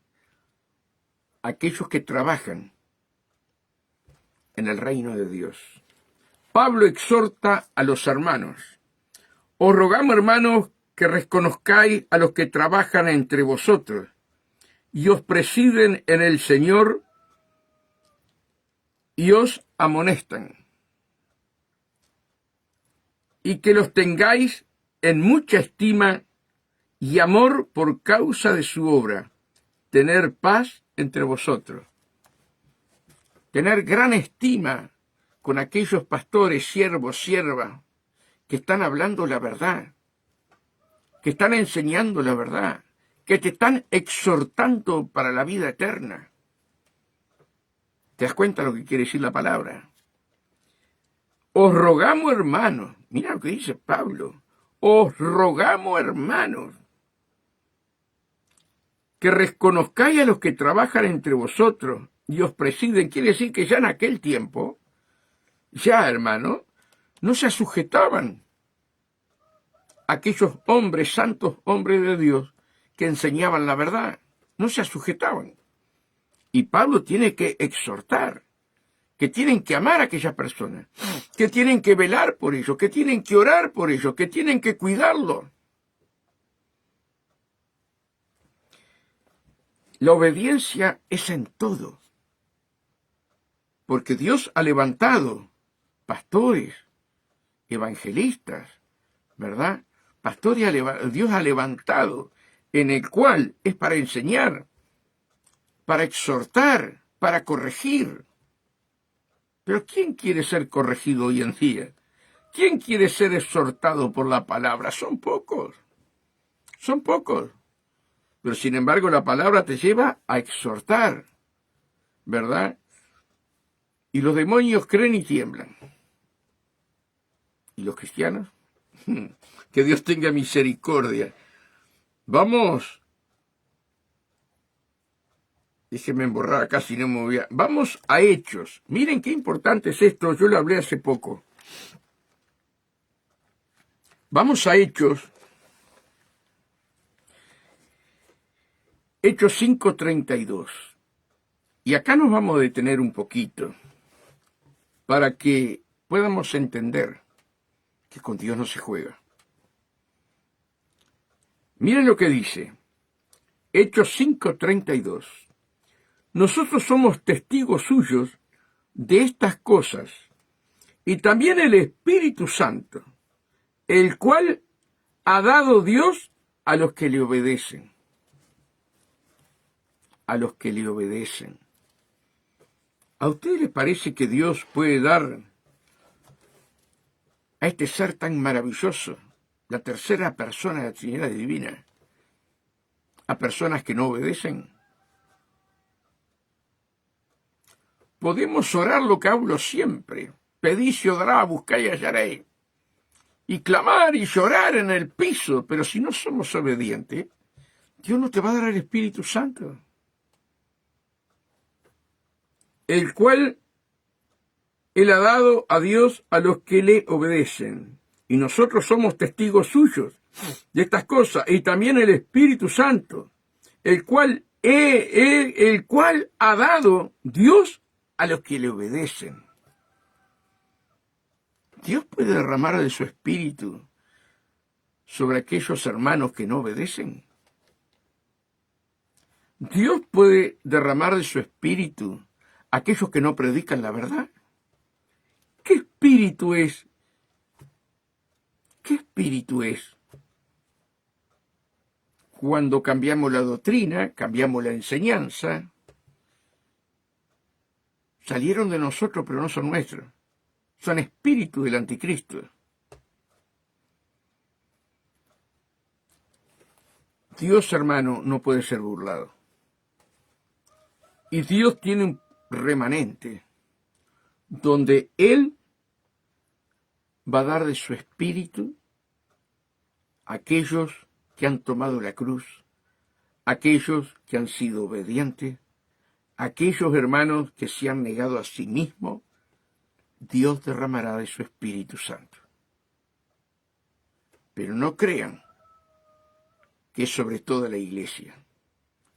a aquellos que trabajan en el reino de Dios. Pablo exhorta a los hermanos: os rogamos, hermanos, que reconozcáis a los que trabajan entre vosotros y os presiden en el Señor y os amonestan, y que los tengáis en mucha estima y amor por causa de su obra, tener paz entre vosotros. Tener gran estima con aquellos pastores, siervos, siervas, que están hablando la verdad, que están enseñando la verdad, que te están exhortando para la vida eterna. ¿Te das cuenta lo que quiere decir la palabra? Os rogamos, hermanos, mira lo que dice Pablo, os rogamos, hermanos, que reconozcáis a los que trabajan entre vosotros y os presiden. Quiere decir que ya en aquel tiempo, ya, hermano, no se sujetaban a aquellos hombres santos, hombres de Dios, que enseñaban la verdad. No se sujetaban. Y Pablo tiene que exhortar, que tienen que amar a aquellas personas, que tienen que velar por ellos, que tienen que orar por ellos, que tienen que cuidarlos. La obediencia es en todo, porque Dios ha levantado pastores, evangelistas, ¿verdad? Dios ha levantado, en el cual es para enseñar, para exhortar, para corregir. Pero ¿quién quiere ser corregido hoy en día? ¿Quién quiere ser exhortado por la palabra? Son pocos, son pocos. Pero sin embargo la palabra te lleva a exhortar, ¿verdad? Y los demonios creen y tiemblan. ¿Y los cristianos? Que Dios tenga misericordia. Vamos. Déjeme emborrar acá si no me voy a... Vamos a Hechos. Miren qué importante es esto. Yo lo hablé hace poco. Vamos a Hechos. Hechos 5:32. Y acá nos vamos a detener un poquito para que podamos entender que con Dios no se juega. Miren lo que dice. Hechos 5:32. Nosotros somos testigos suyos de estas cosas, y también el Espíritu Santo, el cual ha dado Dios a los que le obedecen. A los que le obedecen. ¿A ustedes les parece que Dios puede dar a este ser tan maravilloso, la tercera persona de la Trinidad Divina, a personas que no obedecen? Podemos orar lo que hablo siempre. Pedid y dará, buscad y hallaréis. Y clamar y llorar en el piso. Pero si no somos obedientes, Dios no te va a dar el Espíritu Santo, el cual Él ha dado a Dios a los que le obedecen. Y nosotros somos testigos suyos de estas cosas. Y también el Espíritu Santo, el cual ha dado Dios a los que le obedecen. Dios puede derramar de su Espíritu sobre aquellos hermanos que no obedecen? ¿Dios puede derramar de su espíritu a aquellos que no predican la verdad? ¿Qué espíritu es? ¿Qué espíritu es? Cuando cambiamos la doctrina, cambiamos la enseñanza, salieron de nosotros pero no son nuestros. Son espíritus del anticristo. Dios, hermano, no puede ser burlado. Y Dios tiene un remanente donde Él va a dar de su espíritu a aquellos que han tomado la cruz, a aquellos que han sido obedientes, a aquellos hermanos que se han negado a sí mismos. Dios derramará de su Espíritu Santo. Pero no crean que es sobre toda la iglesia.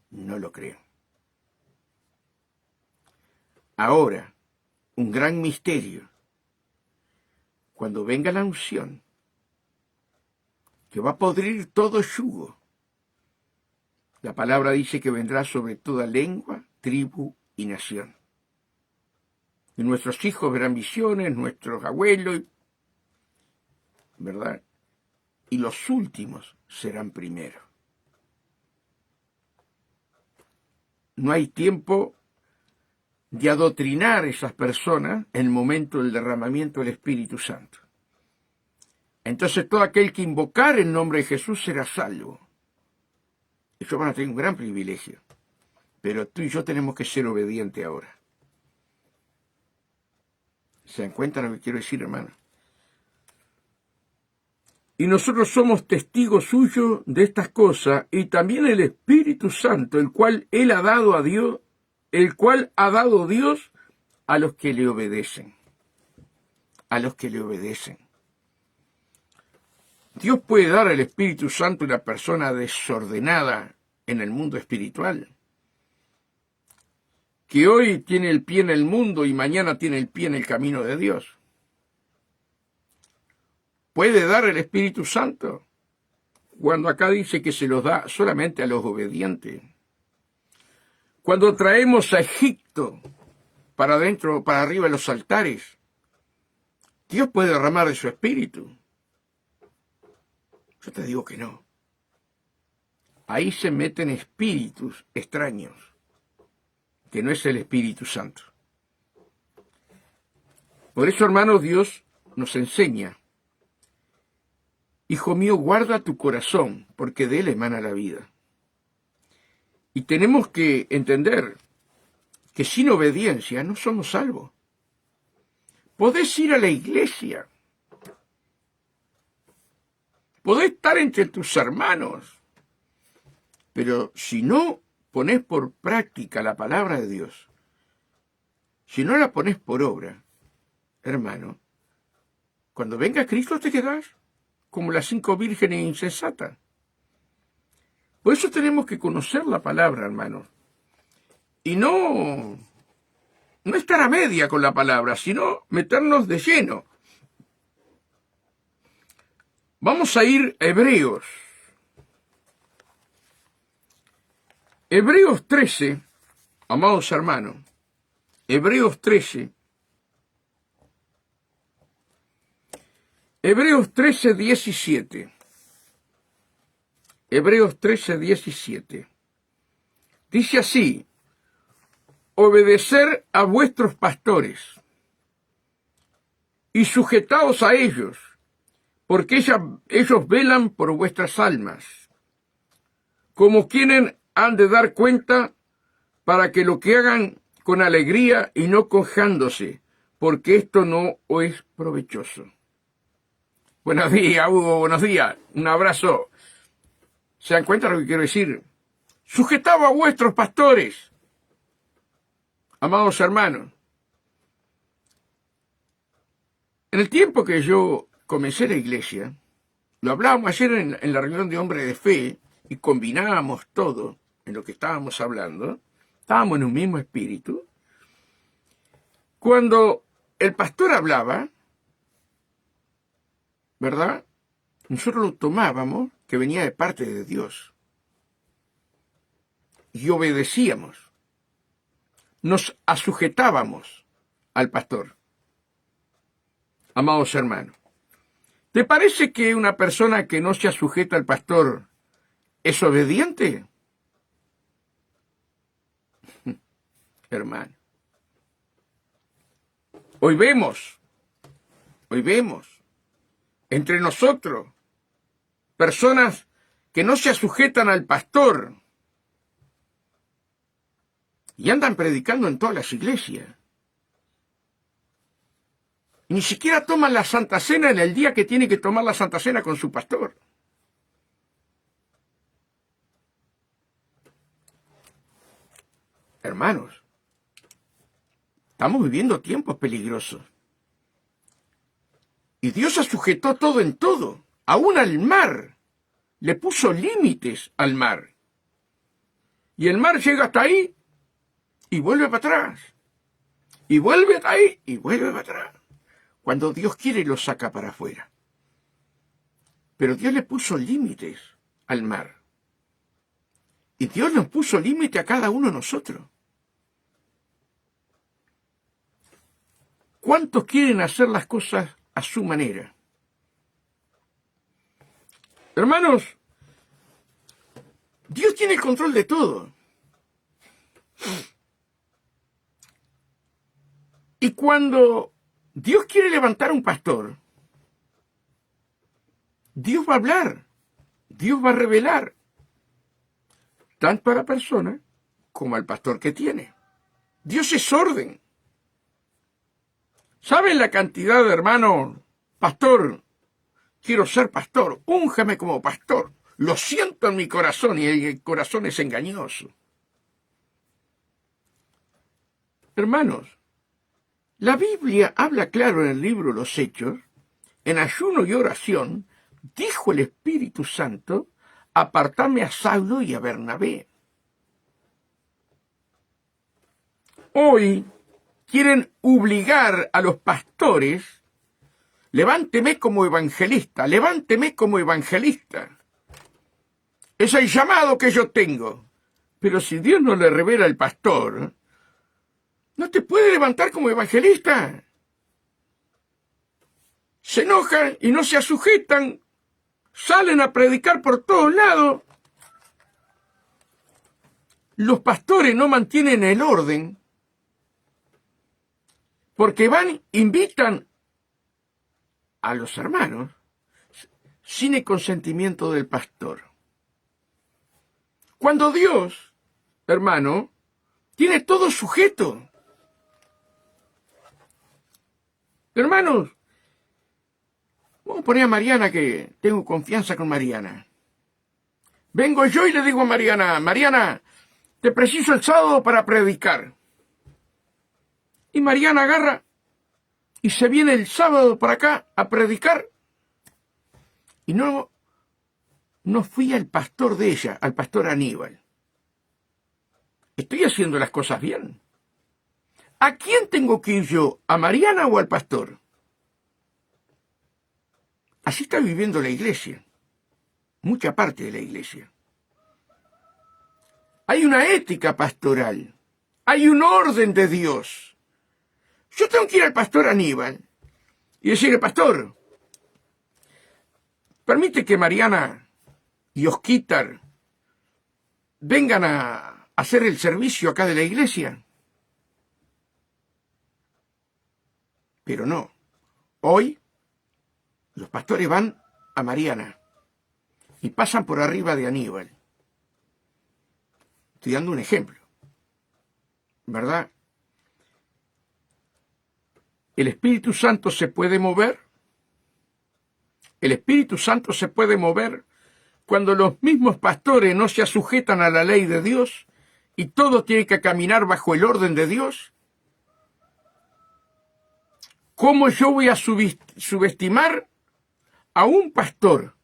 No lo crean. Ahora, un gran misterio. Cuando venga la unción, que va a podrir todo yugo, la palabra dice que vendrá sobre toda lengua, tribu y nación. Y nuestros hijos verán visiones, nuestros abuelos, ¿verdad? Y los últimos serán primeros. No hay tiempo de adoctrinar a esas personas en el momento del derramamiento del Espíritu Santo. Entonces todo aquel que invocar el nombre de Jesús será salvo. Ellos van a tener un gran privilegio. Pero tú y yo tenemos que ser obedientes ahora. ¿Se dan cuenta lo que quiero decir, hermano? Y nosotros somos testigos suyos de estas cosas, y también el Espíritu Santo, el cual Él ha dado a Dios, el cual ha dado Dios a los que le obedecen. A los que le obedecen. Dios puede dar al Espíritu Santo a una persona desordenada en el mundo espiritual, que hoy tiene el pie en el mundo y mañana tiene el pie en el camino de Dios. ¿Puede dar el Espíritu Santo? Cuando acá dice que se los da solamente a los obedientes. Cuando traemos a Egipto para adentro, para arriba de los altares, Dios puede derramar de su Espíritu. Yo te digo que no. Ahí se meten espíritus extraños, que no es el Espíritu Santo. Por eso, hermanos, Dios nos enseña: hijo mío, guarda tu corazón, porque de él emana la vida. Y tenemos que entender que sin obediencia no somos salvos. Podés ir a la iglesia, podés estar entre tus hermanos, pero si no pones por práctica la palabra de Dios, si no la pones por obra, hermano, cuando venga Cristo te quedás como las 5 vírgenes insensatas. Por eso tenemos que conocer la palabra, hermano, y no estar a media con la palabra, sino meternos de lleno. Vamos a ir a Hebreos. Hebreos 13, amados hermanos, Hebreos 13, Hebreos 13, 17. Hebreos 13, 17. Dice así: obedecer a vuestros pastores y sujetaos a ellos, porque ellos velan por vuestras almas, como quienes han de dar cuenta, para que lo que hagan con alegría y no quejándose, porque esto no os es provechoso. Buenos días, Hugo, buenos días. Un abrazo. ¿Se dan cuenta lo que quiero decir? Sujetaos a vuestros pastores, amados hermanos. En el tiempo que yo comencé la iglesia, lo hablábamos ayer en la reunión de hombres de fe, y combinábamos todo en lo que estábamos hablando, estábamos en un mismo espíritu. Cuando el pastor hablaba, ¿verdad?, nosotros lo tomábamos que venía de parte de Dios. Y obedecíamos. Nos asujetábamos al pastor. Amados hermanos, ¿te parece que una persona que no se sujeta al pastor es obediente? Hermano. Hoy vemos entre nosotros personas que no se sujetan al pastor y andan predicando en todas las iglesias. Y ni siquiera toman la Santa Cena en el día que tiene que tomar la Santa Cena con su pastor. Hermanos, estamos viviendo tiempos peligrosos. Y Dios sujetó todo en todo, aún al mar. Le puso límites al mar. Y el mar llega hasta ahí y vuelve para atrás. Y vuelve hasta ahí y vuelve para atrás. Cuando Dios quiere lo saca para afuera. Pero Dios le puso límites al mar. Y Dios nos puso límite a cada uno de nosotros. ¿Cuántos quieren hacer las cosas a su manera? Hermanos, Dios tiene el control de todo. Y cuando Dios quiere levantar un pastor, Dios va a hablar, Dios va a revelar, tanto a la persona como al pastor que tiene. Dios es orden. ¿Saben la cantidad de hermanos? Pastor, quiero ser pastor, úngeme como pastor. Lo siento en mi corazón y el corazón es engañoso. Hermanos, la Biblia habla claro en el libro Los Hechos, en ayuno y oración, dijo el Espíritu Santo, apartadme a Saulo y a Bernabé. Hoy quieren obligar a los pastores, levánteme como evangelista, levánteme como evangelista. Es el llamado que yo tengo. Pero si Dios no le revela al pastor, no te puede levantar como evangelista. Se enojan y no se sujetan, salen a predicar por todos lados. Los pastores no mantienen el orden, porque van, invitan a los hermanos sin el consentimiento del pastor. Cuando Dios, hermano, tiene todo sujeto. Hermanos, vamos a poner a Mariana, que tengo confianza con Mariana. Vengo yo y le digo a Mariana, Mariana, te preciso el sábado para predicar. Y Mariana agarra y se viene el sábado para acá a predicar. Y no fui al pastor de ella, al pastor Aníbal. ¿Estoy haciendo las cosas bien? ¿A quién tengo que ir yo? ¿A Mariana o al pastor? Así está viviendo la iglesia. Mucha parte de la iglesia. Hay una ética pastoral. Hay un orden de Dios. Yo tengo que ir al pastor Aníbal y decirle, pastor, permite que Mariana y Osquitar vengan a hacer el servicio acá de la iglesia. Pero no. Hoy los pastores van a Mariana y pasan por arriba de Aníbal. Estoy dando un ejemplo, ¿verdad? ¿El Espíritu Santo se puede mover? El Espíritu Santo se puede mover cuando los mismos pastores no se sujetan a la ley de Dios y todo tiene que caminar bajo el orden de Dios. ¿Cómo yo voy a subestimar a un pastor,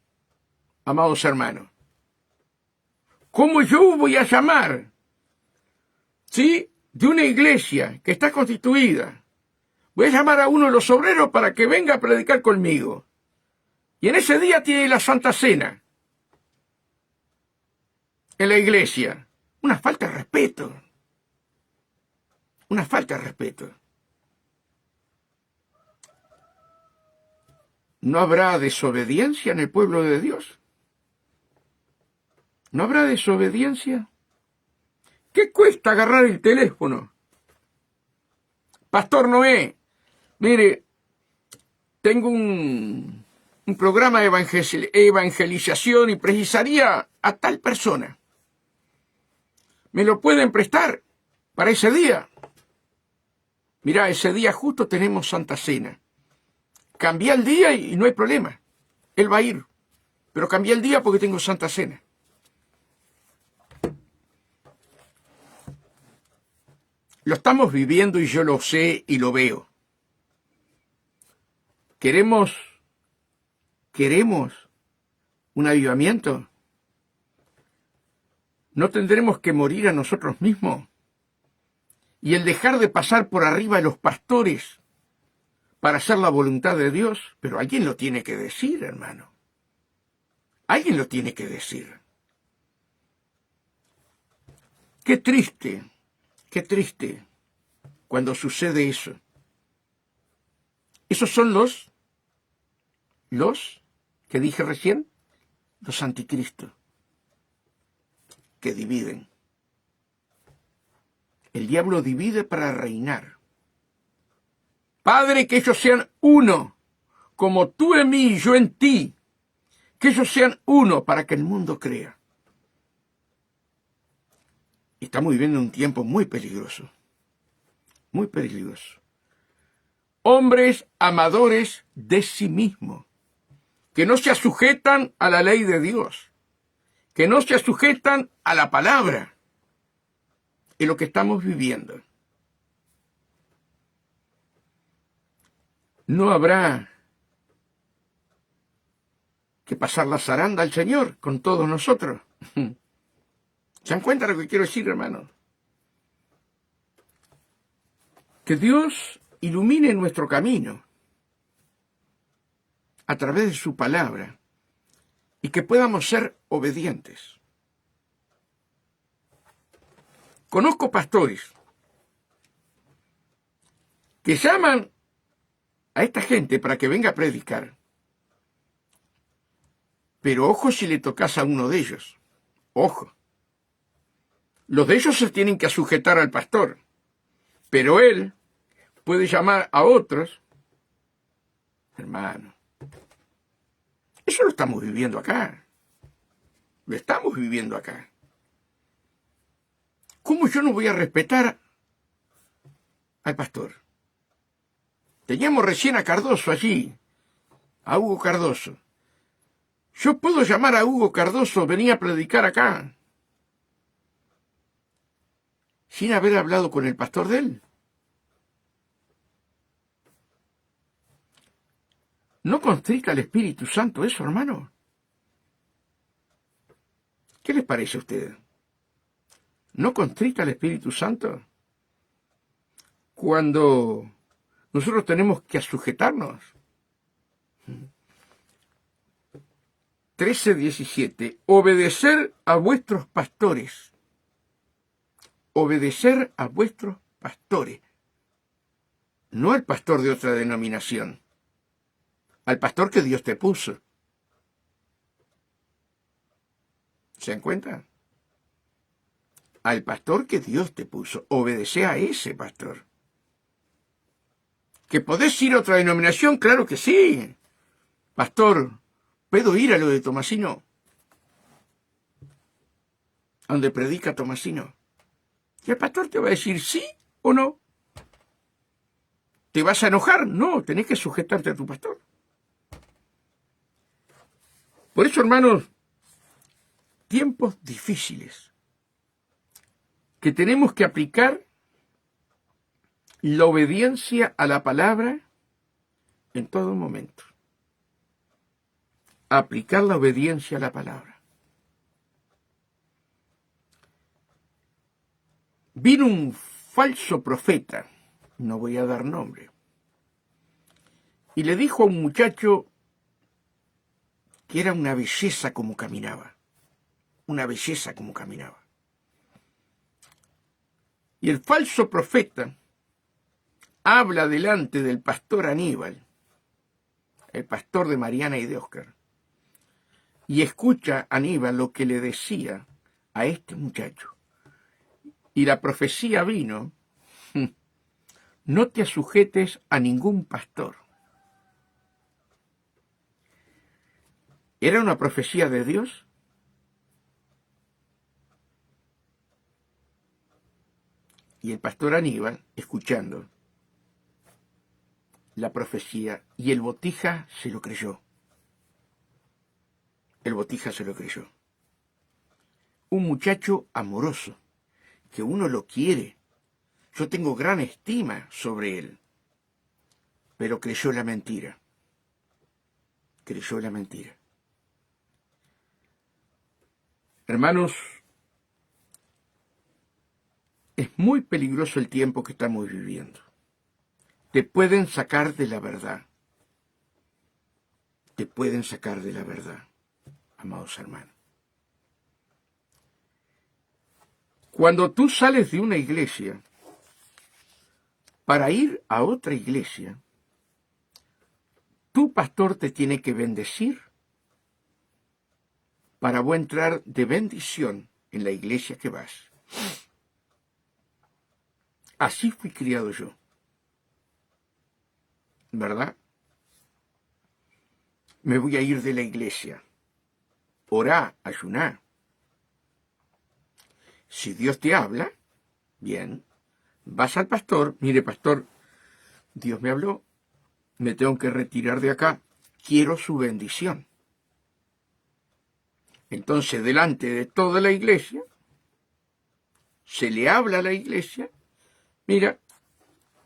amados hermanos? ¿Cómo yo voy a llamar, sí, de una iglesia que está constituida? Voy a llamar a uno de los obreros para que venga a predicar conmigo. Y en ese día tiene la Santa Cena en la iglesia. Una falta de respeto. Una falta de respeto. ¿No habrá desobediencia en el pueblo de Dios? ¿No habrá desobediencia? ¿Qué cuesta agarrar el teléfono? Pastor Noé, mire, tengo un programa de evangelización y precisaría a tal persona. ¿Me lo pueden prestar para ese día? Mirá, ese día justo tenemos Santa Cena. Cambia el día y no hay problema. Él va a ir. Pero cambié el día porque tengo Santa Cena. Lo estamos viviendo y yo lo sé y lo veo. ¿Queremos un avivamiento? ¿No tendremos que morir a nosotros mismos? Y el dejar de pasar por arriba de los pastores para hacer la voluntad de Dios, pero alguien lo tiene que decir, hermano. Alguien lo tiene que decir. Qué triste cuando sucede eso. Esos son los que dije recién, los anticristos, que dividen. El diablo divide para reinar. Padre, que ellos sean uno, como tú en mí y yo en ti. Que ellos sean uno para que el mundo crea. Estamos viviendo un tiempo muy peligroso. Muy peligroso. Hombres amadores de sí mismos, que no se sujetan a la ley de Dios, que no se sujetan a la palabra. Es lo que estamos viviendo. No habrá que pasar la zaranda al Señor con todos nosotros. ¿Se dan cuenta de lo que quiero decir, hermano? Que Dios ilumine nuestro camino a través de su palabra y que podamos ser obedientes. Conozco pastores que llaman a esta gente para que venga a predicar. Pero ojo si le tocas a uno de ellos. Ojo. Los de ellos se tienen que sujetar al pastor. Pero él puede llamar a otros. Hermano. Eso lo estamos viviendo acá. Lo estamos viviendo acá. ¿Cómo yo no voy a respetar al pastor? Teníamos recién a Cardoso allí, a Hugo Cardoso. Yo puedo llamar a Hugo Cardoso, venía a predicar acá, sin haber hablado con el pastor de él. ¿No constrita al Espíritu Santo eso, hermano? ¿Qué les parece a ustedes? ¿No constrita al Espíritu Santo? Cuando nosotros tenemos que sujetarnos. 13:17. Obedecer a vuestros pastores. Obedecer a vuestros pastores. No al pastor de otra denominación. Al pastor que Dios te puso. ¿Se dan cuenta? Al pastor que Dios te puso. Obedece a ese pastor. ¿Que podés ir a otra denominación? Claro que sí. Pastor, ¿puedo ir a lo de Tomasino? ¿A donde predica Tomasino? Y el pastor te va a decir sí o no. ¿Te vas a enojar? No, tenés que sujetarte a tu pastor. Por eso, hermanos, tiempos difíciles que tenemos que aplicar la obediencia a la palabra en todo momento. Aplicar la obediencia a la palabra. Vino un falso profeta, no voy a dar nombre, y le dijo a un muchacho que era una belleza como caminaba. Una belleza como caminaba. Y el falso profeta habla delante del pastor Aníbal, el pastor de Mariana y de Óscar, y escucha a Aníbal lo que le decía a este muchacho. Y la profecía vino: no te sujetes a ningún pastor. ¿Era una profecía de Dios? Y el pastor Aníbal, escuchando la profecía, y el botija se lo creyó. El botija se lo creyó. Un muchacho amoroso, que uno lo quiere. Yo tengo gran estima sobre él. Pero creyó la mentira. Creyó la mentira. Hermanos, es muy peligroso el tiempo que estamos viviendo. Te pueden sacar de la verdad. Te pueden sacar de la verdad, amados hermanos. Cuando tú sales de una iglesia para ir a otra iglesia, tu pastor te tiene que bendecir para vos entrar de bendición en la iglesia que vas. Así fui criado yo. ¿Verdad? Me voy a ir de la iglesia. Orá, ayuná. Si Dios te habla, bien, vas al pastor. Mire, pastor, Dios me habló, me tengo que retirar de acá, quiero su bendición. Entonces, delante de toda la iglesia, se le habla a la iglesia: mira,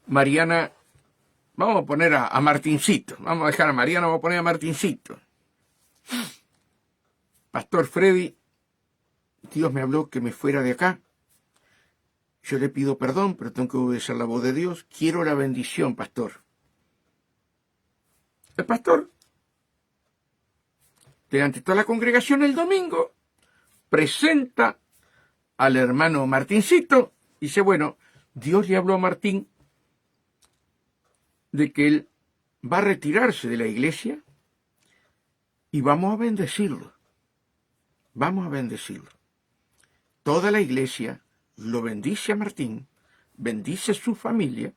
Mariana, vamos a poner a Martincito, vamos a dejar a Mariana, vamos a poner a Martincito. Pastor Freddy, Dios me habló que me fuera de acá. Yo le pido perdón, pero tengo que obedecer la voz de Dios. Quiero la bendición, pastor. El pastor, delante de toda la congregación el domingo, presenta al hermano Martincito y dice: bueno, Dios le habló a Martín de que él va a retirarse de la iglesia y vamos a bendecirlo. Vamos a bendecirlo. Toda la iglesia lo bendice a Martín, bendice su familia,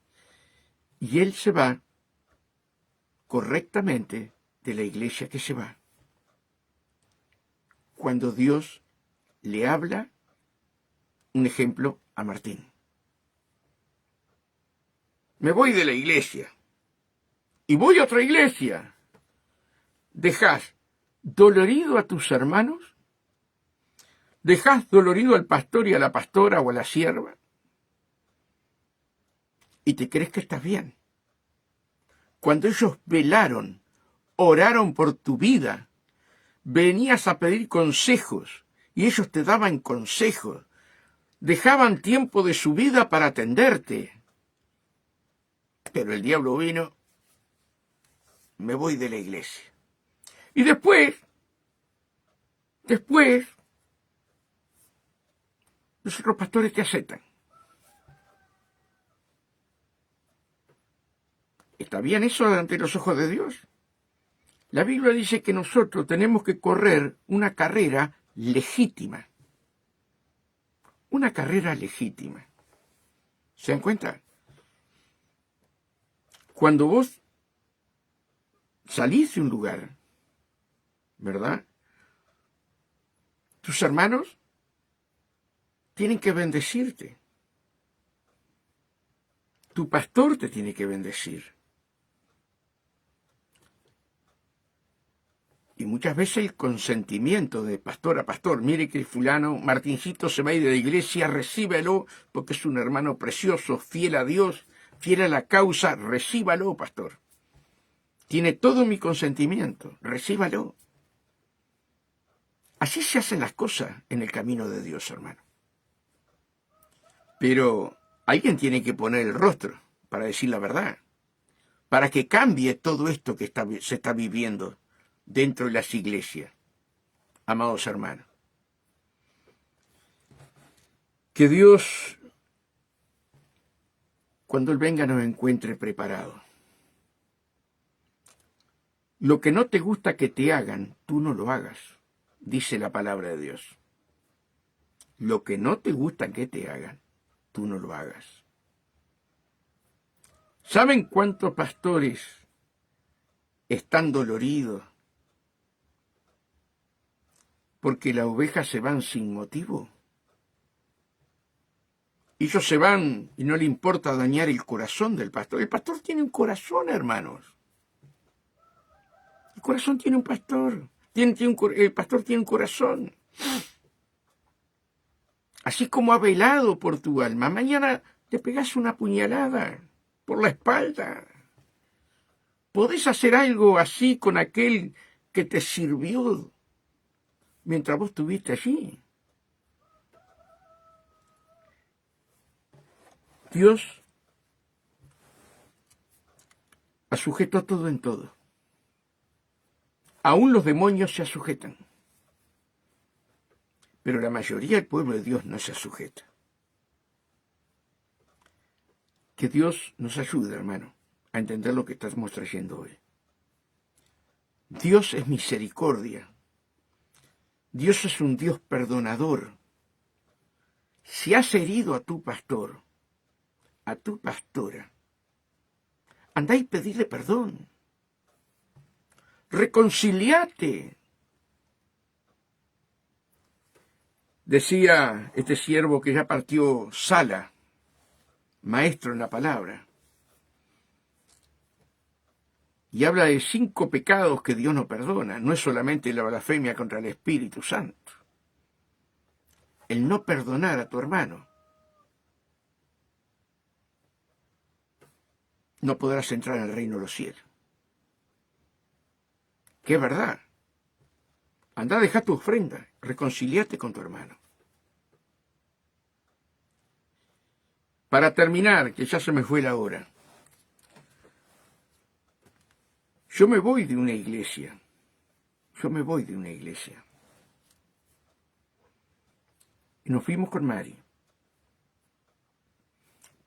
y él se va correctamente de la iglesia que se va. Cuando Dios le habla, un ejemplo, a Martín: me voy de la iglesia y voy a otra iglesia. ¿Dejás dolorido a tus hermanos? ¿Dejás dolorido al pastor y a la pastora o a la sierva? ¿Y te crees que estás bien? Cuando ellos velaron, oraron por tu vida, venías a pedir consejos y ellos te daban consejos, dejaban tiempo de su vida para atenderte. Pero el diablo vino: me voy de la iglesia. Y después, los otros pastores te aceptan. ¿Está bien eso ante los ojos de Dios? La Biblia dice que nosotros tenemos que correr una carrera legítima. Una carrera legítima. ¿Se dan cuenta? Cuando vos salís de un lugar, ¿verdad? Tus hermanos tienen que bendecirte. Tu pastor te tiene que bendecir. Y muchas veces el consentimiento de pastor a pastor: mire que fulano, Martincito, se va a ir de la iglesia, recíbalo, porque es un hermano precioso, fiel a Dios, fiel a la causa, recíbalo, pastor. Tiene todo mi consentimiento, recíbalo. Así se hacen las cosas en el camino de Dios, hermano. Pero alguien tiene que poner el rostro para decir la verdad, para que cambie todo esto que se está viviendo dentro de las iglesias, amados hermanos. Que Dios, cuando Él venga, nos encuentre preparados. Lo que no te gusta que te hagan, tú no lo hagas, dice la palabra de Dios. Lo que no te gusta que te hagan, tú no lo hagas. ¿Saben cuántos pastores están doloridos porque las ovejas se van sin motivo? Ellos se van y no le importa dañar el corazón del pastor. El pastor tiene un corazón, hermanos. El corazón tiene un pastor. El pastor tiene un corazón. Así como ha velado por tu alma, mañana te pegas una puñalada por la espalda. ¿Podés hacer algo así con aquel que te sirvió mientras vos estuviste allí? Dios ha sujeto todo en todo. Aún los demonios se sujetan. Pero la mayoría del pueblo de Dios no se sujeta. Que Dios nos ayude, hermano, a entender lo que estamos trayendo hoy. Dios es misericordia. Dios es un Dios perdonador. Si has herido a tu pastor, a tu pastora, andá y pedirle perdón. Reconciliate. Decía este siervo que ya partió Sala, maestro en la palabra, y habla de 5 pecados que Dios no perdona. No es solamente la blasfemia contra el Espíritu Santo. El no perdonar a tu hermano. No podrás entrar en el reino de los cielos. ¿Qué verdad? Andá, deja tu ofrenda, reconciliate con tu hermano. Para terminar, que ya se me fue la hora, yo me voy de una iglesia. Y nos fuimos con Mari.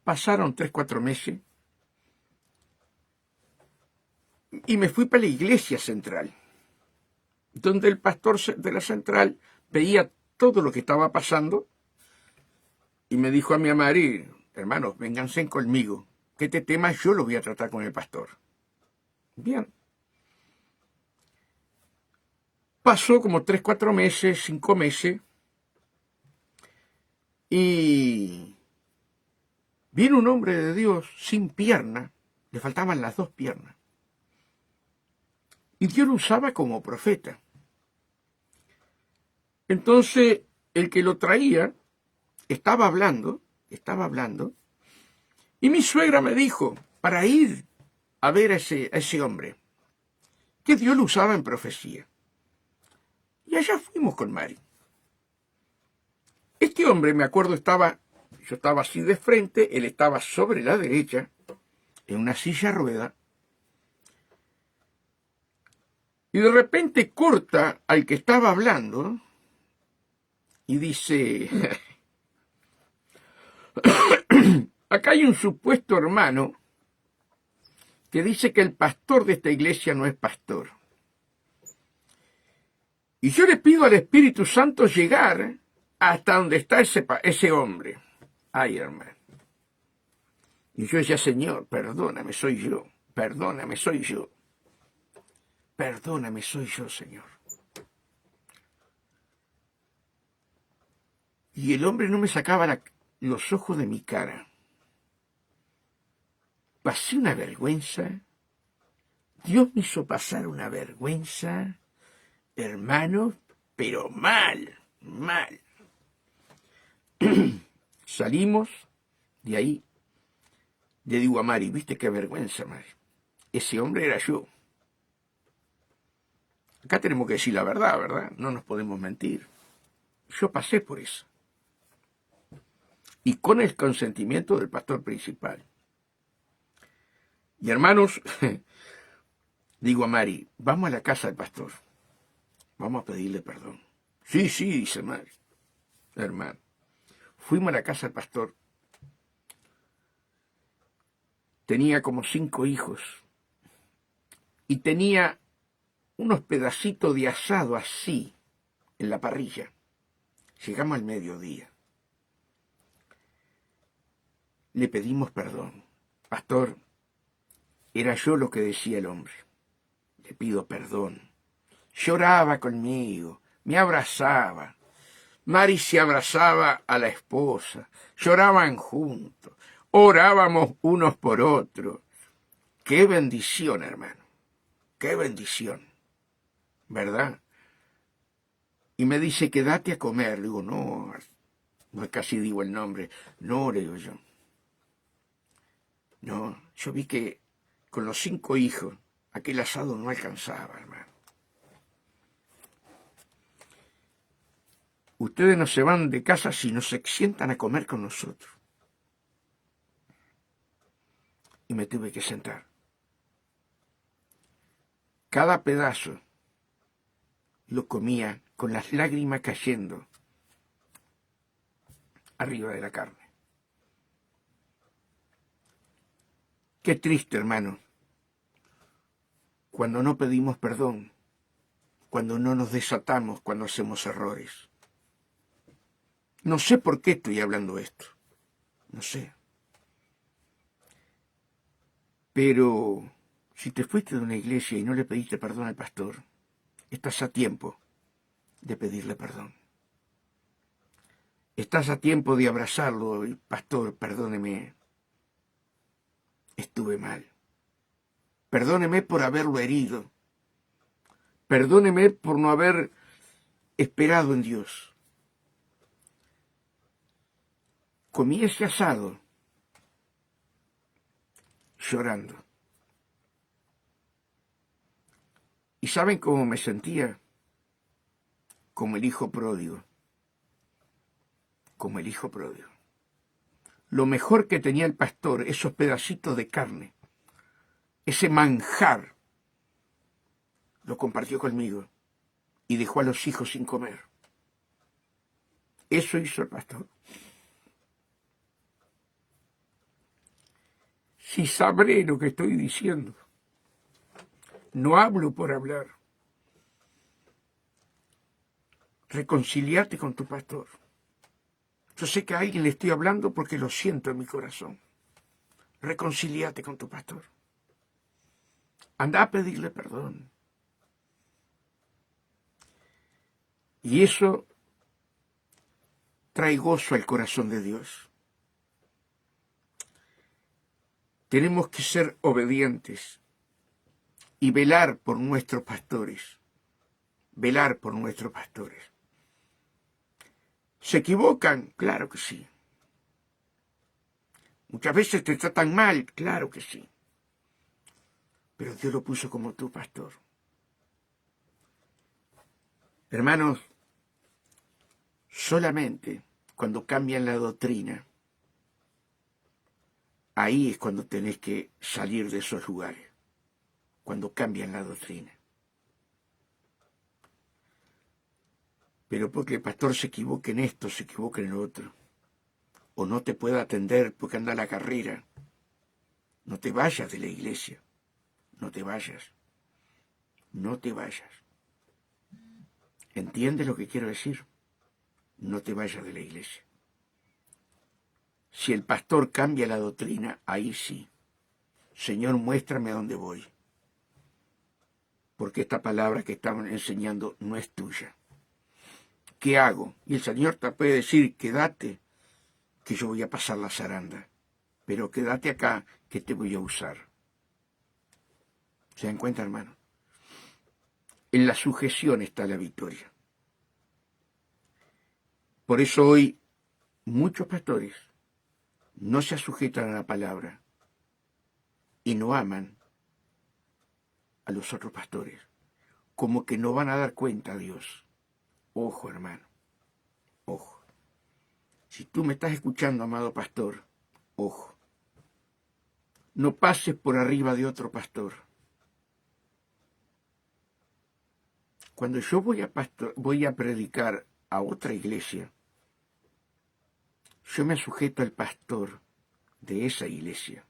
Pasaron 3, 4 meses y me fui para la iglesia central, donde el pastor de la central veía todo lo que estaba pasando y me dijo a mi Mari: hermanos, vénganse conmigo, que este tema yo lo voy a tratar con el pastor. Bien. Pasó como 3, 4 meses, 5 meses, y vino un hombre de Dios sin pierna, le faltaban las 2 piernas, y Dios lo usaba como profeta. Entonces, el que lo traía estaba hablando, y mi suegra me dijo, para ir a ver a ese hombre, que Dios lo usaba en profecía. Y allá fuimos con Mari. Este hombre, me acuerdo, yo estaba así de frente, él estaba sobre la derecha, en una silla rueda, y de repente corta al que estaba hablando y dice: acá hay un supuesto hermano que dice que el pastor de esta iglesia no es pastor. Y yo le pido al Espíritu Santo llegar hasta donde está ese hombre. Ay, hermano. Y yo decía: Señor, perdóname, soy yo. Perdóname, soy yo. Perdóname, soy yo, Señor. Y el hombre no me sacaba los ojos de mi cara. Pasé una vergüenza. Dios me hizo pasar una vergüenza, hermano, pero mal. Salimos de ahí. Le digo a Mari: ¿viste qué vergüenza, Mari? Ese hombre era yo. Acá tenemos que decir la verdad, ¿verdad? No nos podemos mentir. Yo pasé por eso. Y con el consentimiento del pastor principal. Y hermanos, Digo a Mari, vamos a la casa del pastor. Vamos a pedirle perdón. Sí, sí, dice Mari. Hermano. Fuimos a la casa del pastor. Tenía como 5 hijos. Y tenía unos pedacitos de asado así en la parrilla. Llegamos al mediodía. Le pedimos perdón. Pastor, era yo lo que decía el hombre. Le pido perdón. Lloraba conmigo, me abrazaba. Mari se abrazaba a la esposa. Lloraban juntos. Orábamos unos por otros. Qué bendición, hermano. Qué bendición. ¿Verdad? Y me dice, quédate a comer. Le digo, no, casi digo el nombre. No, le digo yo. No, yo vi que con los 5 hijos, aquel asado no alcanzaba, hermano. Ustedes no se van de casa si no se sientan a comer con nosotros. Y me tuve que sentar. Cada pedazo lo comía con las lágrimas cayendo arriba de la carne. Qué triste, hermano, cuando no pedimos perdón, cuando no nos desatamos, cuando hacemos errores. No sé por qué estoy hablando esto, no sé. Pero si te fuiste de una iglesia y no le pediste perdón al pastor, estás a tiempo de pedirle perdón. Estás a tiempo de abrazarlo y, pastor, perdóneme, estuve mal. Perdóneme por haberlo herido. Perdóneme por no haber esperado en Dios. Comí ese asado llorando. ¿Y saben cómo me sentía? Como el hijo pródigo. Como el hijo pródigo. Lo mejor que tenía el pastor, esos pedacitos de carne, ese manjar, lo compartió conmigo y dejó a los hijos sin comer. Eso hizo el pastor. Si sabré lo que estoy diciendo, no hablo por hablar. Reconciliate con tu pastor. Yo sé que a alguien le estoy hablando porque lo siento en mi corazón. Reconciliate con tu pastor. Anda a pedirle perdón. Y eso trae gozo al corazón de Dios. Tenemos que ser obedientes y velar por nuestros pastores. Velar por nuestros pastores. ¿Se equivocan? Claro que sí. Muchas veces te tratan mal, claro que sí. Pero Dios lo puso como tu pastor. Hermanos, solamente cuando cambian la doctrina, ahí es cuando tenés que salir de esos lugares. Cuando cambian la doctrina. Pero porque el pastor se equivoque en esto, se equivoque en lo otro. O no te pueda atender porque anda a la carrera. No te vayas de la iglesia. No te vayas. No te vayas. ¿Entiendes lo que quiero decir? No te vayas de la iglesia. Si el pastor cambia la doctrina, ahí sí. Señor, muéstrame a dónde voy. Porque esta palabra que estaban enseñando no es tuya. ¿Qué hago? Y el Señor te puede decir, quédate, que yo voy a pasar la zaranda. Pero quédate acá, que te voy a usar. ¿Se dan cuenta, hermano? En la sujeción está la victoria. Por eso hoy muchos pastores no se sujetan a la palabra y no aman a los otros pastores, como que no van a dar cuenta a Dios. Ojo, hermano, ojo. Si tú me estás escuchando, amado pastor, ojo. No pases por arriba de otro pastor. Cuando yo voy a predicar a otra iglesia, yo me sujeto al pastor de esa iglesia.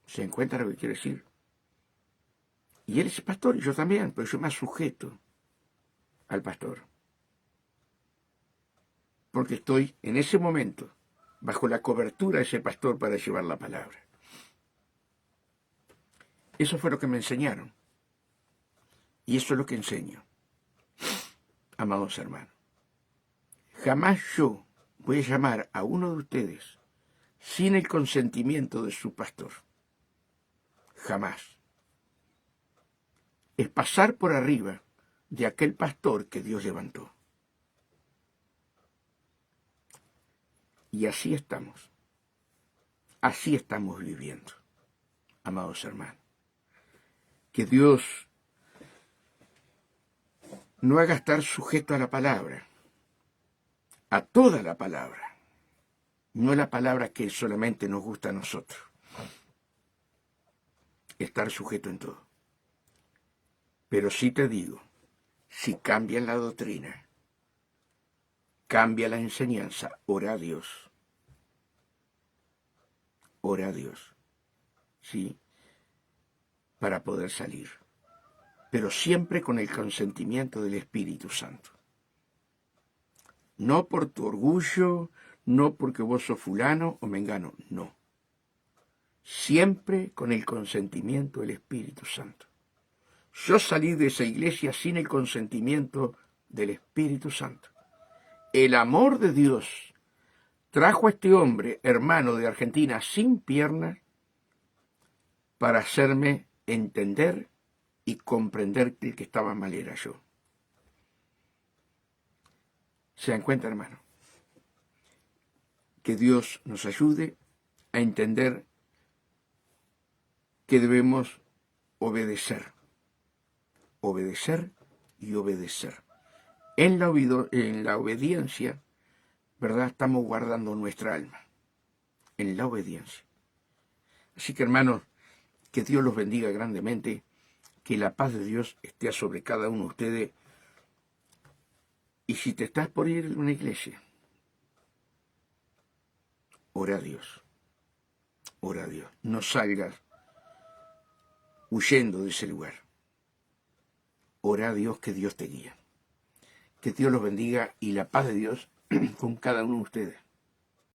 ¿Se encuentra lo que quiero decir? Y él es pastor y yo también, pero yo me sujeto al pastor. Porque estoy en ese momento bajo la cobertura de ese pastor para llevar la palabra. Eso fue lo que me enseñaron. Y eso es lo que enseño. Amados hermanos, jamás yo voy a llamar a uno de ustedes sin el consentimiento de su pastor. Jamás. Es pasar por arriba de aquel pastor que Dios levantó. Y así estamos. Así estamos viviendo, amados hermanos. Que Dios no haga estar sujeto a la palabra, a toda la palabra, no a la palabra que solamente nos gusta a nosotros. Estar sujeto en todo. Pero sí te digo, si cambia la doctrina, cambia la enseñanza, ora a Dios. Ora a Dios, ¿sí? Para poder salir. Pero siempre con el consentimiento del Espíritu Santo. No por tu orgullo, no porque vos sos fulano o mengano, no. Siempre con el consentimiento del Espíritu Santo. Yo salí de esa iglesia sin el consentimiento del Espíritu Santo. El amor de Dios trajo a este hombre, hermano de Argentina, sin piernas, para hacerme entender y comprender que el que estaba mal era yo. ¿Se dan cuenta, hermano? Que Dios nos ayude a entender que debemos obedecer. Obedecer y obedecer. En la obediencia, ¿verdad? Estamos guardando nuestra alma. En la obediencia. Así que, hermanos, que Dios los bendiga grandemente, que la paz de Dios esté sobre cada uno de ustedes. Y si te estás por ir a una iglesia, ora a Dios. Ora a Dios. No salgas huyendo de ese lugar. Ora a Dios, que Dios te guíe. Que Dios los bendiga y la paz de Dios con cada uno de ustedes.